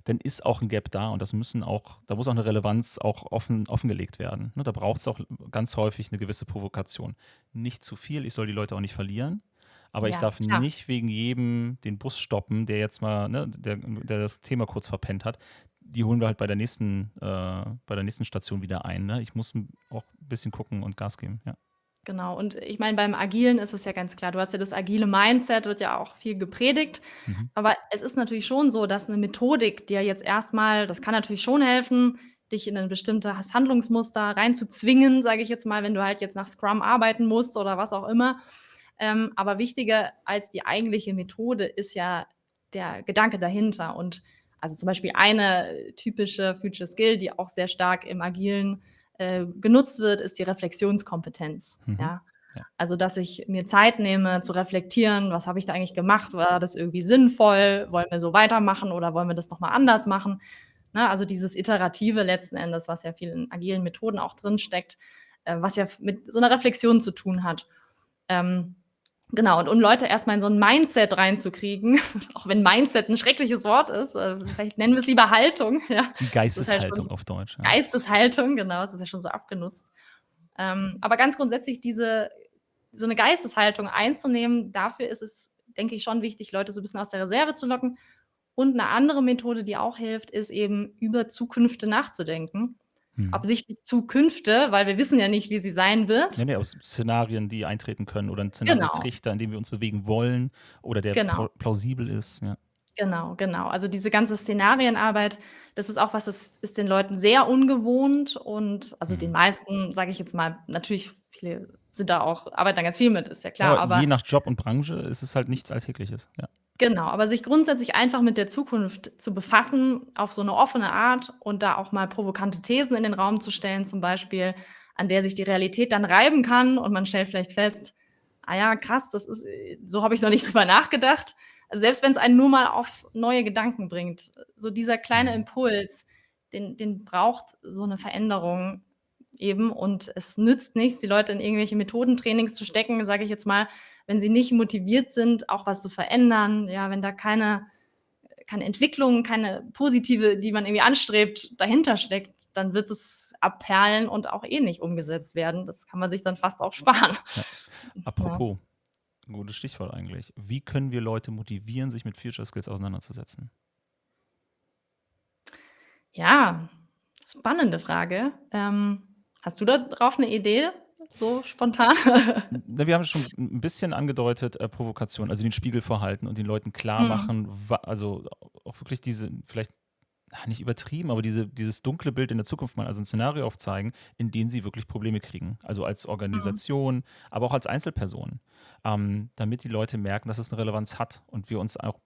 dann ist auch ein Gap da und da muss auch eine Relevanz auch offengelegt werden, ne? Da braucht es auch ganz häufig eine gewisse Provokation. Nicht zu viel, ich soll die Leute auch nicht verlieren, aber ich ja, darf klar. nicht wegen jedem den Bus stoppen, der jetzt mal, ne, der das Thema kurz verpennt hat. Die holen wir halt bei der nächsten Station wieder ein, ne? Ich muss auch ein bisschen gucken und Gas geben, ja. Genau. Und ich meine, beim Agilen ist es ja ganz klar. Du hast ja das agile Mindset, wird ja auch viel gepredigt. Mhm. Aber es ist natürlich schon so, dass 'ne Methodik dir jetzt erst mal das kann natürlich schon helfen, dich in 'ein bestimmtes Handlungsmuster reinzuzwingen, sage ich jetzt mal, wenn du halt jetzt nach Scrum arbeiten musst oder was auch immer. Aber wichtiger als die eigentliche Methode ist ja der Gedanke dahinter. Und also zum Beispiel eine typische Future Skill, die auch sehr stark im Agilen, genutzt wird, ist die Reflexionskompetenz, Mhm. ja? Ja. Also, dass ich mir Zeit nehme zu reflektieren: „Was habe ich da eigentlich gemacht? War das irgendwie sinnvoll? Wollen wir so weitermachen oder wollen wir das noch mal anders machen?“ Ne, also dieses Iterative letzten Endes, was ja viel in agilen Methoden auch drinsteckt, was ja mit so 'ner Reflexion zu tun hat. Ähm, genau, und um Leute erst mal in so 'n Mindset reinzukriegen, auch wenn Mindset 'n schreckliches Wort ist, vielleicht nennen wir's lieber Haltung, ja. Es ist halt Geisteshaltung schon auf Deutsch, ja. Geisteshaltung, genau, es ist ja schon so abgenutzt. Aber ganz grundsätzlich so 'ne Geisteshaltung einzunehmen, dafür ist es, denke ich, schon wichtig, Leute so 'n bisschen aus der Reserve zu locken. Und 'ne andere Methode, die auch hilft, ist eben über Zukünfte nachzudenken. Mhm. Absichtlich Zukünfte, weil wir wissen ja nicht, wie sie sein Ne, wird. ne, aus Szenarien, die eintreten können oder 'n Genau, Szenariotrichter, in dem wir uns bewegen wollen oder der genau. plausibel ist, ja. Genau, genau. Also, diese ganze Szenarienarbeit, das ist auch was, das ist den Leuten sehr ungewohnt und also, den Mhm. meisten, sage ich jetzt mal natürlich viele sind da auch arbeiten da ganz viel mit, ist ja Ja, klar, aber aber je nach Job und Branche ist es halt nichts Alltägliches, ja. genau, aber sich grundsätzlich einfach mit der Zukunft zu befassen auf so 'ne offene Art und da auch mal provokante Thesen in den Raum zu stellen, zum Beispiel, an der sich die Realität dann reiben kann und man stellt vielleicht fest: „Ah ja, krass, das ist so habe ich noch nicht drüber nachgedacht.“ Also, selbst wenn's einen nur mal auf neue Gedanken bringt, so dieser kleine Mhm. Impuls, den braucht so 'ne Veränderung eben und es nützt nichts, die Leute in irgendwelche Methodentrainings zu stecken, sage ich jetzt mal, wenn sie nicht motiviert sind, auch was zu verändern, ja, wenn da keine Entwicklung, keine positive, die man irgendwie anstrebt, dahinter steckt, dann wird es abperlen und auch eh nicht umgesetzt werden. Das kann man sich dann fast auch sparen. Ja. Ja. Apropos, gutes Stichwort eigentlich. Wie können wir Leute motivieren, sich mit Future Skills auseinanderzusetzen? Ja, spannende Frage. Hast du da drauf 'ne Idee, so spontan? Na, wir haben schon ein bisschen angedeutet, Provokation, also den Spiegel vorhalten und den Leuten Mhm, klarmachen, wa also auch wirklich diese vielleicht nicht übertrieben, aber dieses dunkle Bild in der Zukunft mal, also ein Szenario aufzeigen, in dem sie wirklich Probleme kriegen. Also als mhm, Organisation, aber auch als Einzelperson, damit die Leute merken, dass es eine Relevanz hat und wir uns auch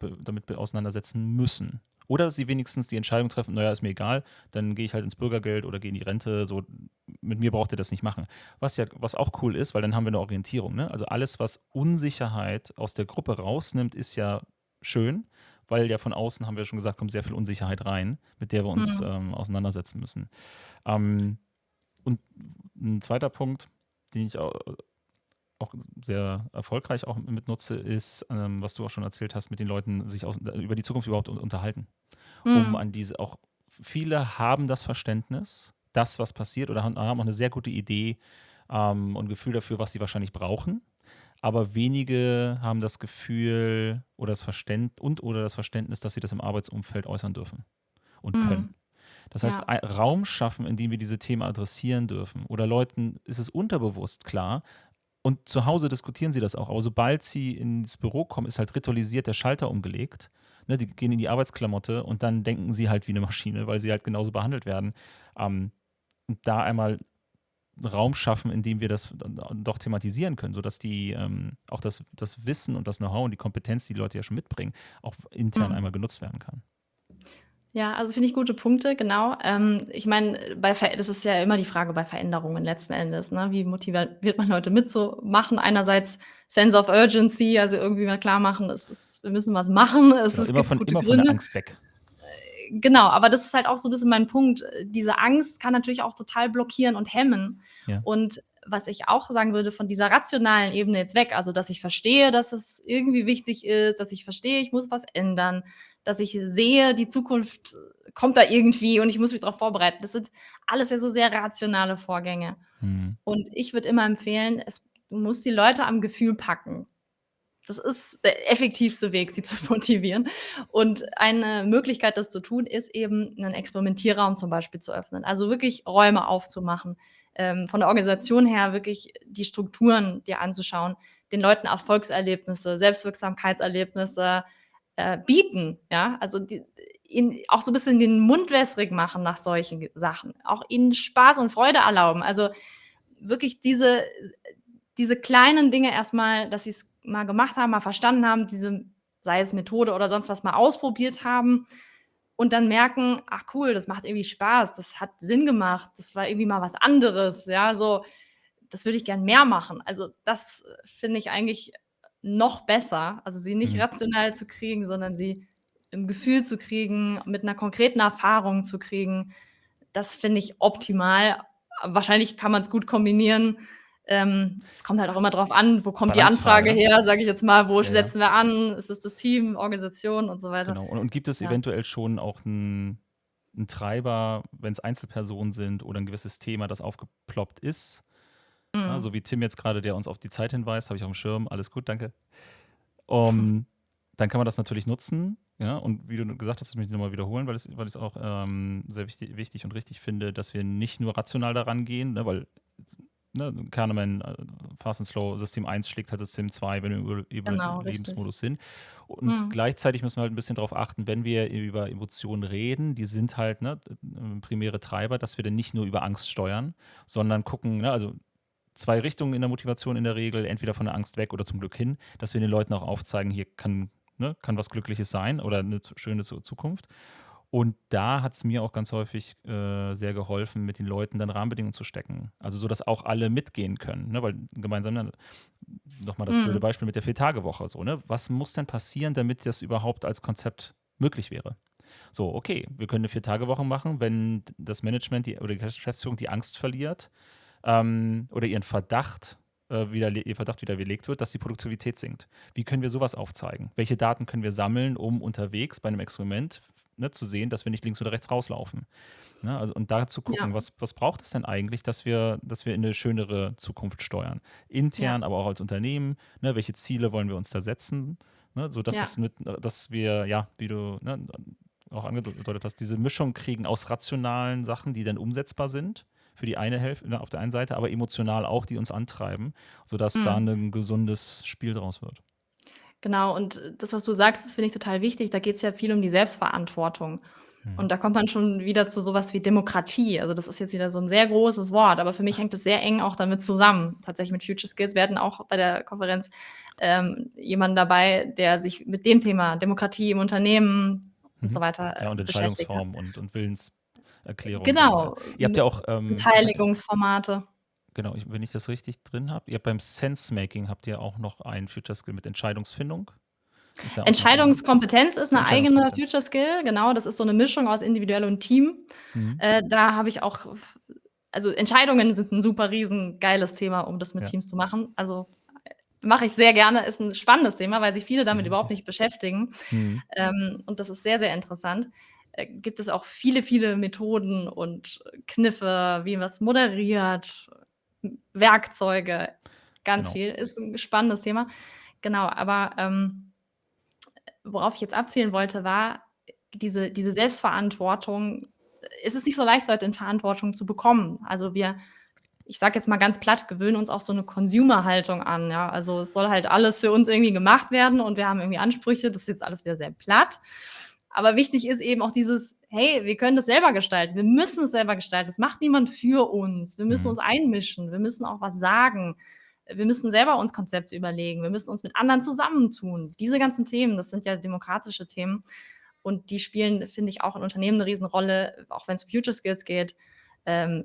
auseinandersetzen müssen. Oder dass sie wenigstens die Entscheidung treffen, naja, ist mir egal, dann gehe ich halt ins Bürgergeld oder gehe in die Rente, so mit mir braucht ihr das nicht machen. Was auch cool ist, weil dann haben wir eine Orientierung. Ne? Also alles, was Unsicherheit aus der Gruppe rausnimmt, ist ja schön, weil ja von außen, haben wir schon gesagt, kommt sehr viel Unsicherheit rein, mit der wir uns mhm, auseinandersetzen müssen. Ähm, und ein zweiter Punkt, den ich auch sehr erfolgreich auch mitnutze, ist, was du auch schon erzählt hast, mit den Leuten sich über die Zukunft überhaupt unterhalten. Um mhm, an diese auch, viele haben das Verständnis, das, was passiert, oder haben auch eine sehr gute Idee und Gefühl dafür, was sie wahrscheinlich brauchen. Aber wenige haben das Gefühl oder das Verständnis, dass sie das im Arbeitsumfeld äußern dürfen und können. mhm, Das heißt, Ja. Raum schaffen, in dem wir diese Themen adressieren dürfen. Oder Leuten ist es unterbewusst klar. Und zu Hause diskutieren sie das auch. Aber sobald sie ins Büro kommen, ist halt ritualisiert der Schalter umgelegt. Ne, die gehen in die Arbeitsklamotte und dann denken sie halt wie eine Maschine, weil sie halt genauso behandelt werden. Und da einmal Raum schaffen, in dem wir das doch thematisieren können, sodass die auch das Wissen und das Know-how und die Kompetenz, die Leute ja schon mitbringen, auch intern einmal genutzt werden kann. Ja, also finde ich gute Punkte, genau. Ich meine, das ist ja immer die Frage bei Veränderungen letzten Endes, ne? Wie motiviert man Leute mitzumachen? Einerseits Sense of Urgency, also irgendwie mal klar machen, wir müssen was machen, Genau, es gibt gute immer von der Gründe. Angst weg. Genau, aber das ist halt auch so ein bisschen mein Punkt. Diese Angst kann natürlich auch total blockieren und hemmen. Ja. Und was ich auch sagen würde, von dieser rationalen Ebene jetzt weg, also dass ich verstehe, dass es irgendwie wichtig ist, dass ich verstehe, ich muss was ändern, dass ich sehe, die Zukunft kommt da irgendwie und ich muss mich darauf vorbereiten. Das sind alles ja so sehr rationale Vorgänge. Und ich würde immer empfehlen, du musst die Leute am Gefühl packen. Das ist der effektivste Weg, sie zu motivieren. Und eine Möglichkeit, das zu tun, ist eben, einen Experimentierraum zum Beispiel zu öffnen. Also wirklich Räume aufzumachen. Von der Organisation her wirklich die Strukturen dir anzuschauen, den Leuten Erfolgserlebnisse, Selbstwirksamkeitserlebnisse bieten. Ja? Also ihnen auch so ein bisschen den Mund wässrig machen nach solchen Sachen. Auch ihnen Spaß und Freude erlauben. Also wirklich diese kleinen Dinge erstmal, dass sie es mal gemacht haben, mal verstanden haben, sei es Methode oder sonst was, mal ausprobiert haben und dann merken, ach cool, das macht irgendwie Spaß, das hat Sinn gemacht, das war irgendwie mal was anderes, ja, so, das würde ich gern mehr machen. Also das finde ich eigentlich noch besser, also sie nicht rational zu kriegen, sondern sie im Gefühl zu kriegen, mit einer konkreten Erfahrung zu kriegen. Das finde ich optimal. Wahrscheinlich kann man es gut kombinieren. Es kommt halt auch immer drauf an, wo kommt die Balancefrage, Anfrage ne? her, sage ich jetzt mal, wo Ja, ja. setzen wir an? Ist es das Team, Organisation und so weiter? Genau. Und gibt es Ja. eventuell schon auch einen Treiber, wenn es Einzelpersonen sind oder ein gewisses Thema, das aufgeploppt ist? Ja, so wie Tim jetzt gerade, der uns auf die Zeit hinweist, habe ich auf dem Schirm. Alles gut, danke. Dann kann man das natürlich nutzen. Ja, und wie du gesagt hast, das möchte ich nochmal wiederholen, weil ich es auch sehr wichtig und richtig finde, dass wir nicht nur rational daran gehen, ne, weil Kahneman, Fast and Slow, System 1 schlägt halt System 2, wenn wir über Genau, Lebensmodus richtig. sind. Und gleichzeitig müssen wir halt ein bisschen darauf achten, wenn wir über Emotionen reden, die sind halt primäre Treiber, dass wir dann nicht nur über Angst steuern, sondern gucken, ne, also zwei Richtungen in der Motivation in der Regel, entweder von der Angst weg oder zum Glück hin, dass wir den Leuten auch aufzeigen, hier kann was Glückliches sein oder eine schöne Zukunft. Und da hat es mir auch ganz häufig sehr geholfen, mit den Leuten dann Rahmenbedingungen zu stecken. Also so, dass auch alle mitgehen können. Ne? Weil gemeinsam, nochmal das blöde Beispiel mit der 4-Tage-Woche. So, ne? Was muss denn passieren, damit das überhaupt als Konzept möglich wäre? So, okay, wir können eine 4-Tage-Woche machen, wenn das Management oder die Geschäftsführung die Angst verliert oder ihr Verdacht wieder widerlegt wird, dass die Produktivität sinkt. Wie können wir sowas aufzeigen? Welche Daten können wir sammeln, um unterwegs bei einem Experiment zu sehen, dass wir nicht links oder rechts rauslaufen? Ne? Also, und da zu gucken, Ja. was braucht es denn eigentlich, dass wir in eine schönere Zukunft steuern? Intern, Ja. aber auch als Unternehmen. Ne? Welche Ziele wollen wir uns da setzen? Ne? Sodass Ja. dass wir, ja, wie du auch angedeutet hast, diese Mischung kriegen aus rationalen Sachen, die dann umsetzbar sind für die eine Hälfte auf der einen Seite, aber emotional auch, die uns antreiben, sodass da ein gesundes Spiel draus wird. Genau, und das, was du sagst, das finde ich total wichtig. Da geht es ja viel um die Selbstverantwortung. Und da kommt man schon wieder zu sowas wie Demokratie. Also das ist jetzt wieder so ein sehr großes Wort, aber für mich hängt es sehr eng auch damit zusammen. Tatsächlich mit Future Skills. Wir hatten auch bei der Konferenz jemanden dabei, der sich mit dem Thema Demokratie im Unternehmen und so weiter Ja, und beschäftigt hat. Entscheidungsformen und Willenserklärung. Genau, Ihr habt ja auch, Beteiligungsformate. genau, wenn ich das richtig drin habe, ihr habt beim Sense-Making habt ihr auch noch einen Future Skill mit Entscheidungsfindung. Ist ja auch noch Entscheidungskompetenz ist eine eigene Entscheidungskompetenz. Future Skill, genau. Das ist so eine Mischung aus individuell und Team. Da habe ich auch also Entscheidungen sind ein super riesengeiles Thema, um das mit Ja. Teams zu machen. Also, mache ich sehr gerne, ist ein spannendes Thema, weil sich viele damit überhaupt nicht beschäftigen. Und das ist sehr, sehr interessant. Gibt es auch viele, viele Methoden und Kniffe, wie man es moderiert, Werkzeuge, ganz Genau. viel. Ist ein spannendes Thema. Genau, aber worauf ich jetzt abzielen wollte, war diese Selbstverantwortung es ist nicht so leicht, Leute in Verantwortung zu bekommen. Also ich sage jetzt mal ganz platt, gewöhnen uns auch so eine Consumer-Haltung an, ja. Also, es soll halt alles für uns irgendwie gemacht werden und wir haben irgendwie Ansprüche. Das ist jetzt alles wieder sehr platt. Aber wichtig ist eben auch dieses: „Hey, wir können das selber gestalten. Wir müssen es selber gestalten. Das macht niemand für uns. Wir müssen Mhm. uns einmischen. Wir müssen auch was sagen. Wir müssen selber uns Konzepte überlegen. Wir müssen uns mit anderen zusammentun.“ Diese ganzen Themen, das sind ja demokratische Themen und die spielen, finde ich, auch in Unternehmen 'ne Riesenrolle, auch wenn's um Future Skills geht.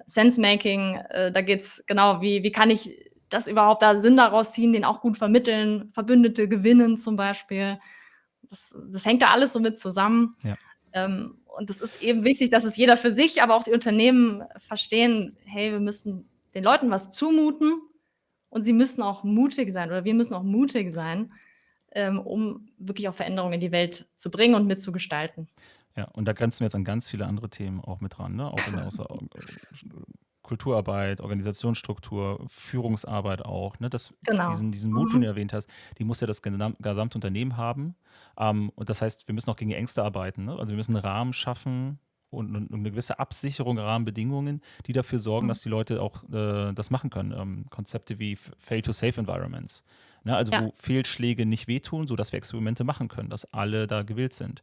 Sense-Making, da geht's genau, wie kann ich das überhaupt da Sinn daraus ziehen, den auch gut vermitteln, Verbündete gewinnen zum Beispiel. Das hängt da alles so mit zusammen. Ja. Und es ist eben wichtig, dass es jeder für sich, aber auch die Unternehmen verstehen: „Hey, wir müssen den Leuten was zumuten und sie müssen auch mutig sein oder wir müssen auch mutig sein, um wirklich auch Veränderungen in die Welt zu bringen und mitzugestalten.“ Ja, und da grenzen wir jetzt an ganz viele andere Themen auch mit dran, ne? Auch in der Kulturarbeit, Organisationsstruktur, Führungsarbeit auch, ne? Genau. Diesen Mut, den du Mhm. erwähnt hast, die muss ja das gesamte Unternehmen haben. Und das heißt, wir müssen auch gegen die Ängste arbeiten, ne? Also wir müssen einen Rahmen schaffen und eine gewisse Absicherung, Rahmenbedingungen, die dafür sorgen, Mhm. dass die Leute auch das machen können. Konzepte wie Fail-to-Safe-Environments. Ne? Also Ja, wo Fehlschläge nicht wehtun, sodass wir Experimente machen können, dass alle da gewillt sind.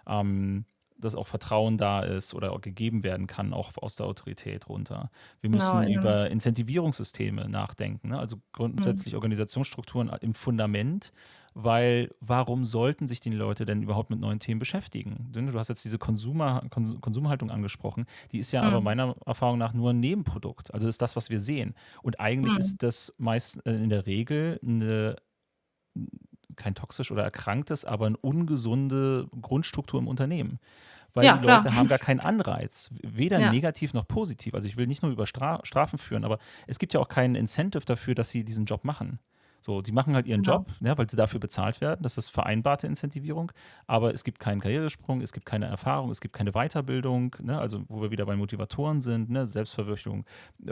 ähm, dass auch Vertrauen da ist oder auch gegeben werden kann, auch aus der Autorität runter. Wir genau, müssen über Incentivierungssysteme nachdenken, ne? Also mhm. grundsätzlich Organisationsstrukturen im Fundament, weil warum sollten sich die Leute denn überhaupt mit neuen Themen beschäftigen? Du hast jetzt diese Konsumhaltung angesprochen, die ist ja aber Mhm. meiner Erfahrung nach nur ein Nebenprodukt. Also ist das, was wir sehen. Und eigentlich Mhm. ist das meist in der Regel kein toxisch oder erkranktes, aber eine ungesunde Grundstruktur im Unternehmen. Weil Ja, die klar. Leute haben gar keinen Anreiz, weder Ja, negativ noch positiv. Also ich will nicht nur über Strafen führen, aber es gibt ja auch keinen Incentive dafür, dass sie diesen Job machen. So, die machen halt ihren genau. Job, ja, weil sie dafür bezahlt werden. Das ist vereinbarte Incentivierung. Aber es gibt keinen Karrieresprung, es gibt keine Erfahrung, es gibt keine Weiterbildung. Ne, also, wo wir wieder bei Motivatoren sind, ne, Selbstverwirklichung,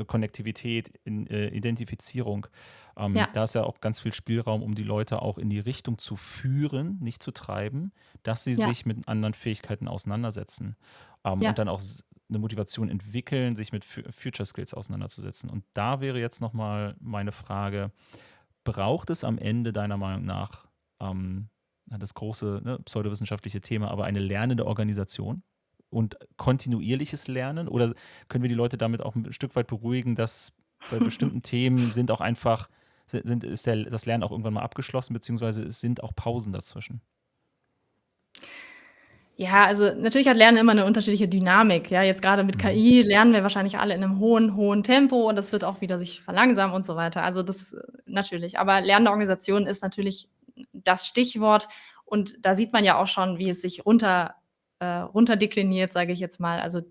Konnektivität, Identifizierung. Ja, Da ist ja auch ganz viel Spielraum, um die Leute auch in die Richtung zu führen, nicht zu treiben, dass sie ja, sich mit anderen Fähigkeiten auseinandersetzen, und ja. dann auch eine Motivation entwickeln, sich mit Future Skills auseinanderzusetzen. Und da wäre jetzt nochmal meine Frage: Braucht es am Ende deiner Meinung nach das große, ne, pseudowissenschaftliche Thema, aber eine lernende Organisation und kontinuierliches Lernen? Oder können wir die Leute damit auch ein Stück weit beruhigen, dass bei bestimmten Themen sind auch einfach, ist das Lernen auch irgendwann mal abgeschlossen, beziehungsweise es sind auch Pausen dazwischen? Ja, also natürlich hat Lernen immer 'ne unterschiedliche Dynamik, ja. Jetzt grade mit Mhm. KI lernen wir wahrscheinlich alle in 'nem hohen Tempo und das wird auch wieder sich verlangsamen und so weiter. Also, das natürlich. Aber lernende Organisation ist natürlich das Stichwort und da sieht man ja auch schon, wie es sich runterdekliniert, sage ich jetzt mal. Also,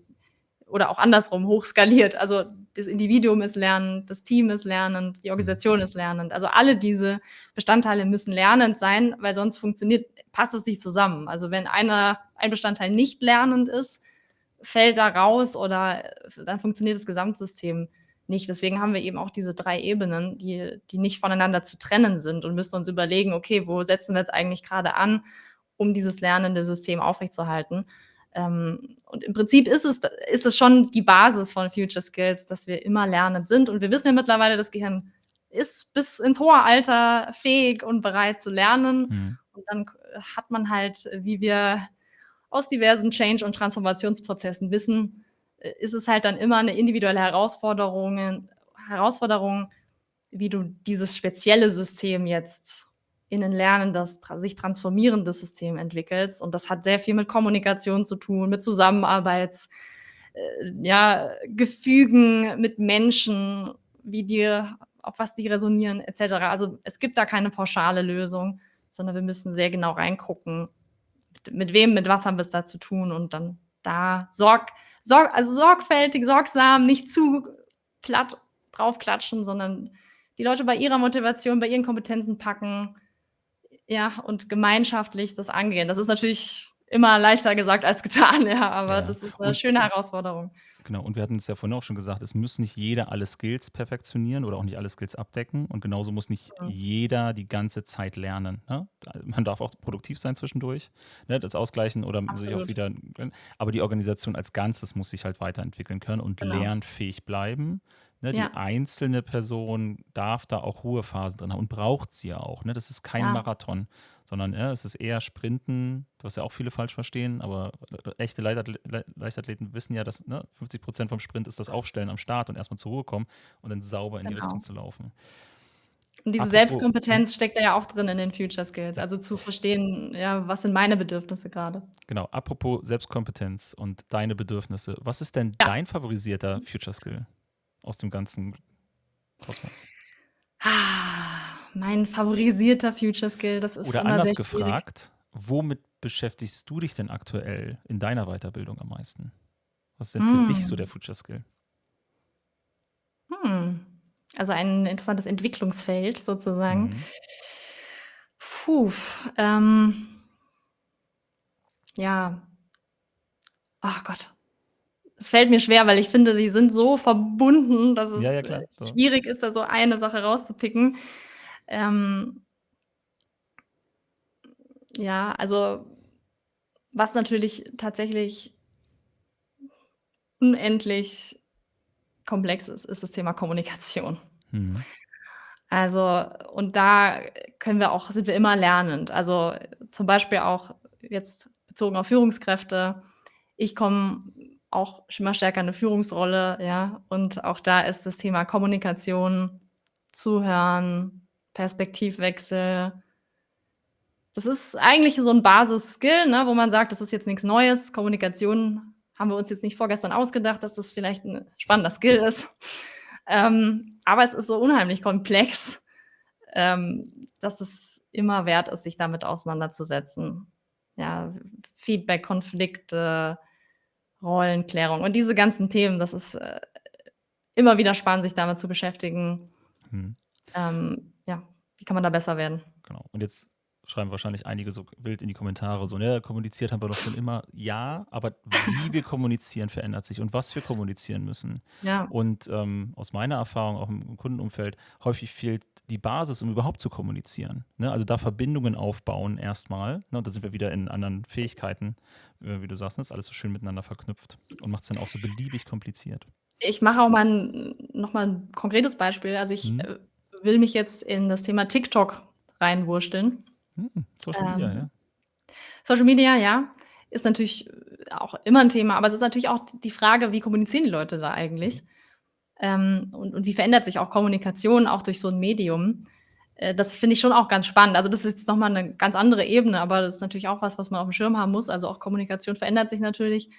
oder auch andersrum hochskaliert. Also, das Individuum ist lernend, das Team ist lernend, die Mhm. Organisation ist lernend. Also, alle diese Bestandteile müssen lernend sein, weil sonst passt es nicht zusammen. Also, wenn ein Bestandteil nicht lernend ist, fällt da raus oder dann funktioniert das Gesamtsystem nicht. Deswegen haben wir eben auch diese 3 Ebenen, die nicht voneinander zu trennen sind und müssen uns überlegen: „Okay, wo setzen wir jetzt eigentlich grade an, um dieses lernende System aufrechtzuerhalten?“ Und im Prinzip ist es schon die Basis von Future Skills, dass wir immer lernend sind und wir wissen ja mittlerweile, das Gehirn ist bis ins hohe Alter fähig und bereit zu lernen Mhm. und dann hat man halt, wie wir aus diversen Change und Transformationsprozessen wissen, ist es halt dann immer 'ne individuelle Herausforderung, wie du dieses spezielle System jetzt in 'nen lernendes, sich transformierendes System entwickelst. Und das hat sehr viel mit Kommunikation zu tun, mit Zusammenarbeits ja, Gefügen mit Menschen, auf was die resonieren et cetera. Also, es gibt da keine pauschale Lösung, sondern wir müssen sehr genau reingucken, mit wem, mit was haben wir's da zu tun und dann da sorgfältig, sorgsam, nicht zu platt draufklatschen, sondern die Leute bei ihrer Motivation, bei ihren Kompetenzen packen, ja, und gemeinschaftlich das angehen. Das ist natürlich immer leichter gesagt als getan, ja, aber Ja. das ist eine Und schöne Herausforderung. genau, und wir hatten es ja vorhin auch schon gesagt, es muss nicht jeder alle Skills perfektionieren oder auch nicht alle Skills abdecken. Und genauso muss nicht Mhm. jeder die ganze Zeit lernen. Ne? Man darf auch produktiv sein zwischendurch, ne? Das ausgleichen oder sich auch Absolut, wieder. Aber die Organisation als Ganzes muss sich halt weiterentwickeln können und genau. lernfähig bleiben. Ne? Die Ja, einzelne Person darf da auch Ruhephasen drin haben und braucht sie ja auch. Ne? Das ist kein ja, Marathon, sondern es ist eher Sprinten, was ja auch viele falsch verstehen, aber echte Leichtathleten wissen ja, dass 50% vom Sprint ist das Aufstellen am Start und erstmal zur Ruhe kommen und dann sauber in die Richtung genau. zu laufen. Und diese Apropos, Selbstkompetenz steckt da ja auch drin in den Future Skills, ja, also zu verstehen, ja, was sind meine Bedürfnisse gerade. genau, apropos Selbstkompetenz und deine Bedürfnisse, was ist denn Ja. dein favorisierter Future Skill aus dem ganzen Kosmos? Mein favorisierter Future Skill, das ist Oder immer anders sehr schwierig. gefragt, womit beschäftigst du dich denn aktuell in deiner Weiterbildung am meisten? Was ist denn für dich so der Hm. Future Skill? Hm. Also ein interessantes Entwicklungsfeld sozusagen. Mhm. Puh, ja, ach Gott. Es fällt mir schwer, weil ich finde, die sind so verbunden, dass Ja, es, ja, klar. So. schwierig ist, da so eine Sache rauszupicken. Ähm, ja, also, was natürlich tatsächlich unendlich komplex ist, ist das Thema Kommunikation. Mhm. Also, und da sind wir immer lernend. Also, zum Beispiel auch jetzt bezogen auf Führungskräfte. Ich komme auch immer stärker in 'ne Führungsrolle, ja, und auch da ist das Thema Kommunikation, Zuhören, Perspektivwechsel. Das ist eigentlich so 'n Basis-Skill, ne, wo man sagt, das ist jetzt nix Neues. Kommunikation haben wir uns jetzt nicht vorgestern ausgedacht, dass das vielleicht 'n spannender Skill ist. Aber es ist so unheimlich komplex, dass es immer wert ist, sich damit auseinanderzusetzen. Ja, Feedback, Konflikte, Rollenklärung und diese ganzen Themen, das ist, immer wieder spannend, sich damit zu beschäftigen. Mhm. Ja, wie kann man da besser werden? Genau. Und jetzt schreiben wahrscheinlich einige so wild in die Kommentare so, ne, kommuniziert haben wir doch schon immer. Ja, aber wie wir kommunizieren verändert sich und was wir kommunizieren müssen. Ja, Und aus meiner Erfahrung, auch im Kundenumfeld, häufig fehlt die Basis, um überhaupt zu kommunizieren. Ne? Also da Verbindungen aufbauen erstmal. Ne? Und da sind wir wieder in anderen Fähigkeiten, wie du sagst, ne? Ist alles so schön miteinander verknüpft und macht es dann auch so beliebig kompliziert. ich mache auch mal noch mal 'n konkretes Beispiel. Also, ich, Mhm. will mich jetzt in das Thema TikTok reinwursteln. Social Media, ja. Ähm, Social Media, ja, ist natürlich auch immer 'n Thema, aber es ist natürlich auch die Frage, wie kommunizieren die Leute da Mhm. eigentlich? Und wie verändert sich auch Kommunikation auch durch so 'n Medium? Das finde ich schon auch ganz spannend. Also, das ist jetzt noch mal 'ne ganz andere Ebene, aber das ist natürlich auch was man aufm Schirm haben muss. Also, auch Kommunikation verändert sich natürlich,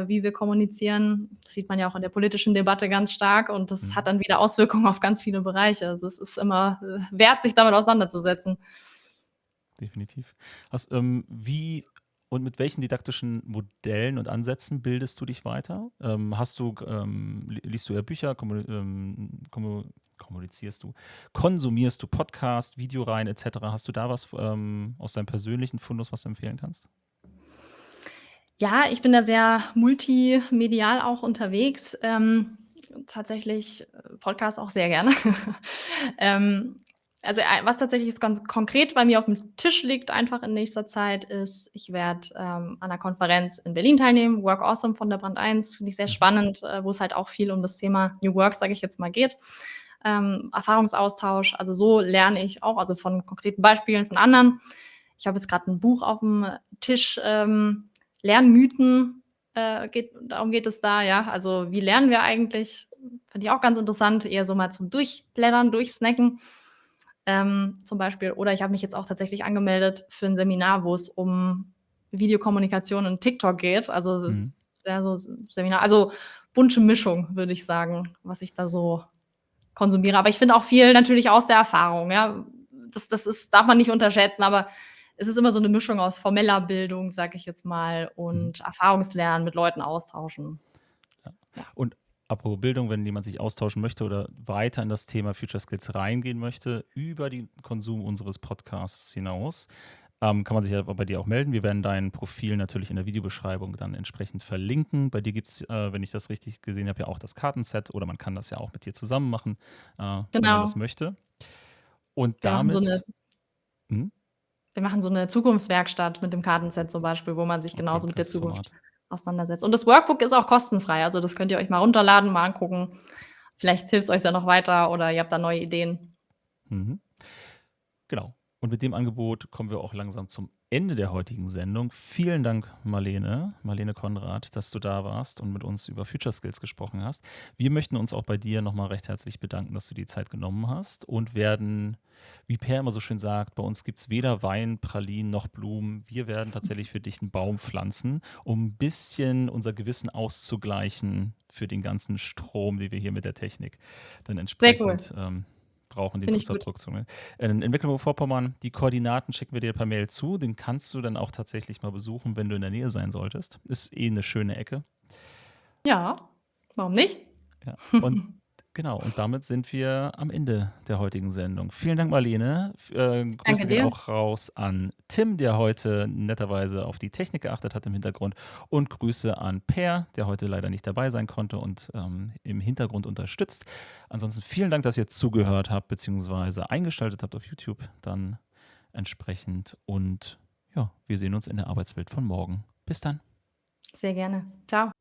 wie wir kommunizieren. Das sieht man ja auch in der politischen Debatte ganz stark und das hat Mhm. dann wieder Auswirkungen auf ganz viele Bereiche. Also, es ist immer, wert, sich damit auseinanderzusetzen. Definitiv. Wie und mit welchen didaktischen Modellen und Ansätzen bildest du dich weiter? Liest du eher Bücher, kommunizierst du, konsumierst du Podcast, Videoreihen etc.? Hast du da was aus deinem persönlichen Fundus, was du empfehlen kannst? Ja, ich bin da sehr multimedial auch unterwegs. Tatsächlich, Podcast auch sehr gerne. Ähm, also, was tatsächlich jetzt ganz konkret bei mir aufm Tisch liegt einfach in nächster Zeit ist, ich werde, an 'ner Konferenz in Berlin teilnehmen, Work Awesome von der Brand 1, finde ich sehr Mhm. spannend, wo es halt auch viel um das Thema New Work, sage ich jetzt mal, geht. Erfahrungsaustausch, also so lerne ich auch, also von konkreten Beispielen von anderen. Ich habe jetzt grad 'n Buch aufm Tisch, Lernmythen, darum geht es da, ja. Also, wie lernen wir eigentlich? Finde ich auch ganz interessant, eher so mal zum Durchblättern, Durchsnacken, zum Beispiel. Oder ich habe mich jetzt auch tatsächlich angemeldet für 'n Seminar, wo es um Videokommunikation in TikTok geht. Also, Mhm. ja, so Seminar, also bunte Mischung, würde ich sagen, was ich da so konsumiere. Aber ich finde auch viel natürlich aus der Erfahrung, ja. Das darf man nicht unterschätzen, aber es ist immer so 'ne Mischung aus formeller Bildung, sage ich jetzt mal, Mhm. und Erfahrungslernen, mit Leuten austauschen. Ja. Ja. Und apropos Bildung, wenn jemand sich austauschen möchte oder weiter in das Thema Future Skills reingehen möchte, über den Konsum unseres Podcasts hinaus, kann man sich ja bei dir auch melden. Wir werden dein Profil natürlich in der Videobeschreibung dann entsprechend verlinken. Bei dir gibt es, wenn ich das richtig gesehen habe, ja auch das Kartenset oder man kann das ja auch mit dir zusammen machen, wenn man das Genau. möchte. Und Wir machen so 'ne damit, hm? wir machen so 'ne Zukunftswerkstatt mit dem Kartenset zum Beispiel, wo man sich Okay, genauso mit der klasse Zukunft Format. auseinandersetzt. Und das Workbook ist auch kostenfrei, also das könnt ihr euch mal runterladen, mal angucken. Vielleicht hilft's euch ja noch weiter oder ihr habt da neue Ideen. Mhm. Genau. Und mit dem Angebot kommen wir auch langsam zum Ende der heutigen Sendung. Vielen Dank, Marlene Konrad, dass du da warst und mit uns über Future Skills gesprochen hast. Wir möchten uns auch bei dir nochmal recht herzlich bedanken, dass du die Zeit genommen hast und werden, wie Per immer so schön sagt, bei uns gibt es weder Wein, Pralinen noch Blumen. Wir werden tatsächlich für dich einen Baum pflanzen, um ein bisschen unser Gewissen auszugleichen für den ganzen Strom, den wir hier mit der Technik dann Sehr cool, entsprechend brauchen, den finde ich gut. Fußabdruck zu. In Mecklenburg-Vorpommern, die Koordinaten schicken wir dir per Mail zu. Den kannst du dann auch tatsächlich mal besuchen, wenn du in der Nähe sein solltest. Ist eh eine schöne Ecke. Ja, warum nicht? Ja. Und genau, und damit sind wir am Ende der heutigen Sendung. Vielen Dank, Marlene. Danke Grüße gehen dir. auch raus an Tim, der heute netterweise auf die Technik geachtet hat im Hintergrund. Und Grüße an Per, der heute leider nicht dabei sein konnte und im Hintergrund unterstützt. Ansonsten vielen Dank, dass ihr zugehört habt, beziehungsweise eingeschaltet habt auf YouTube dann entsprechend. Und ja, wir sehen uns in der Arbeitswelt von morgen. Bis dann. Sehr gerne. Tschau.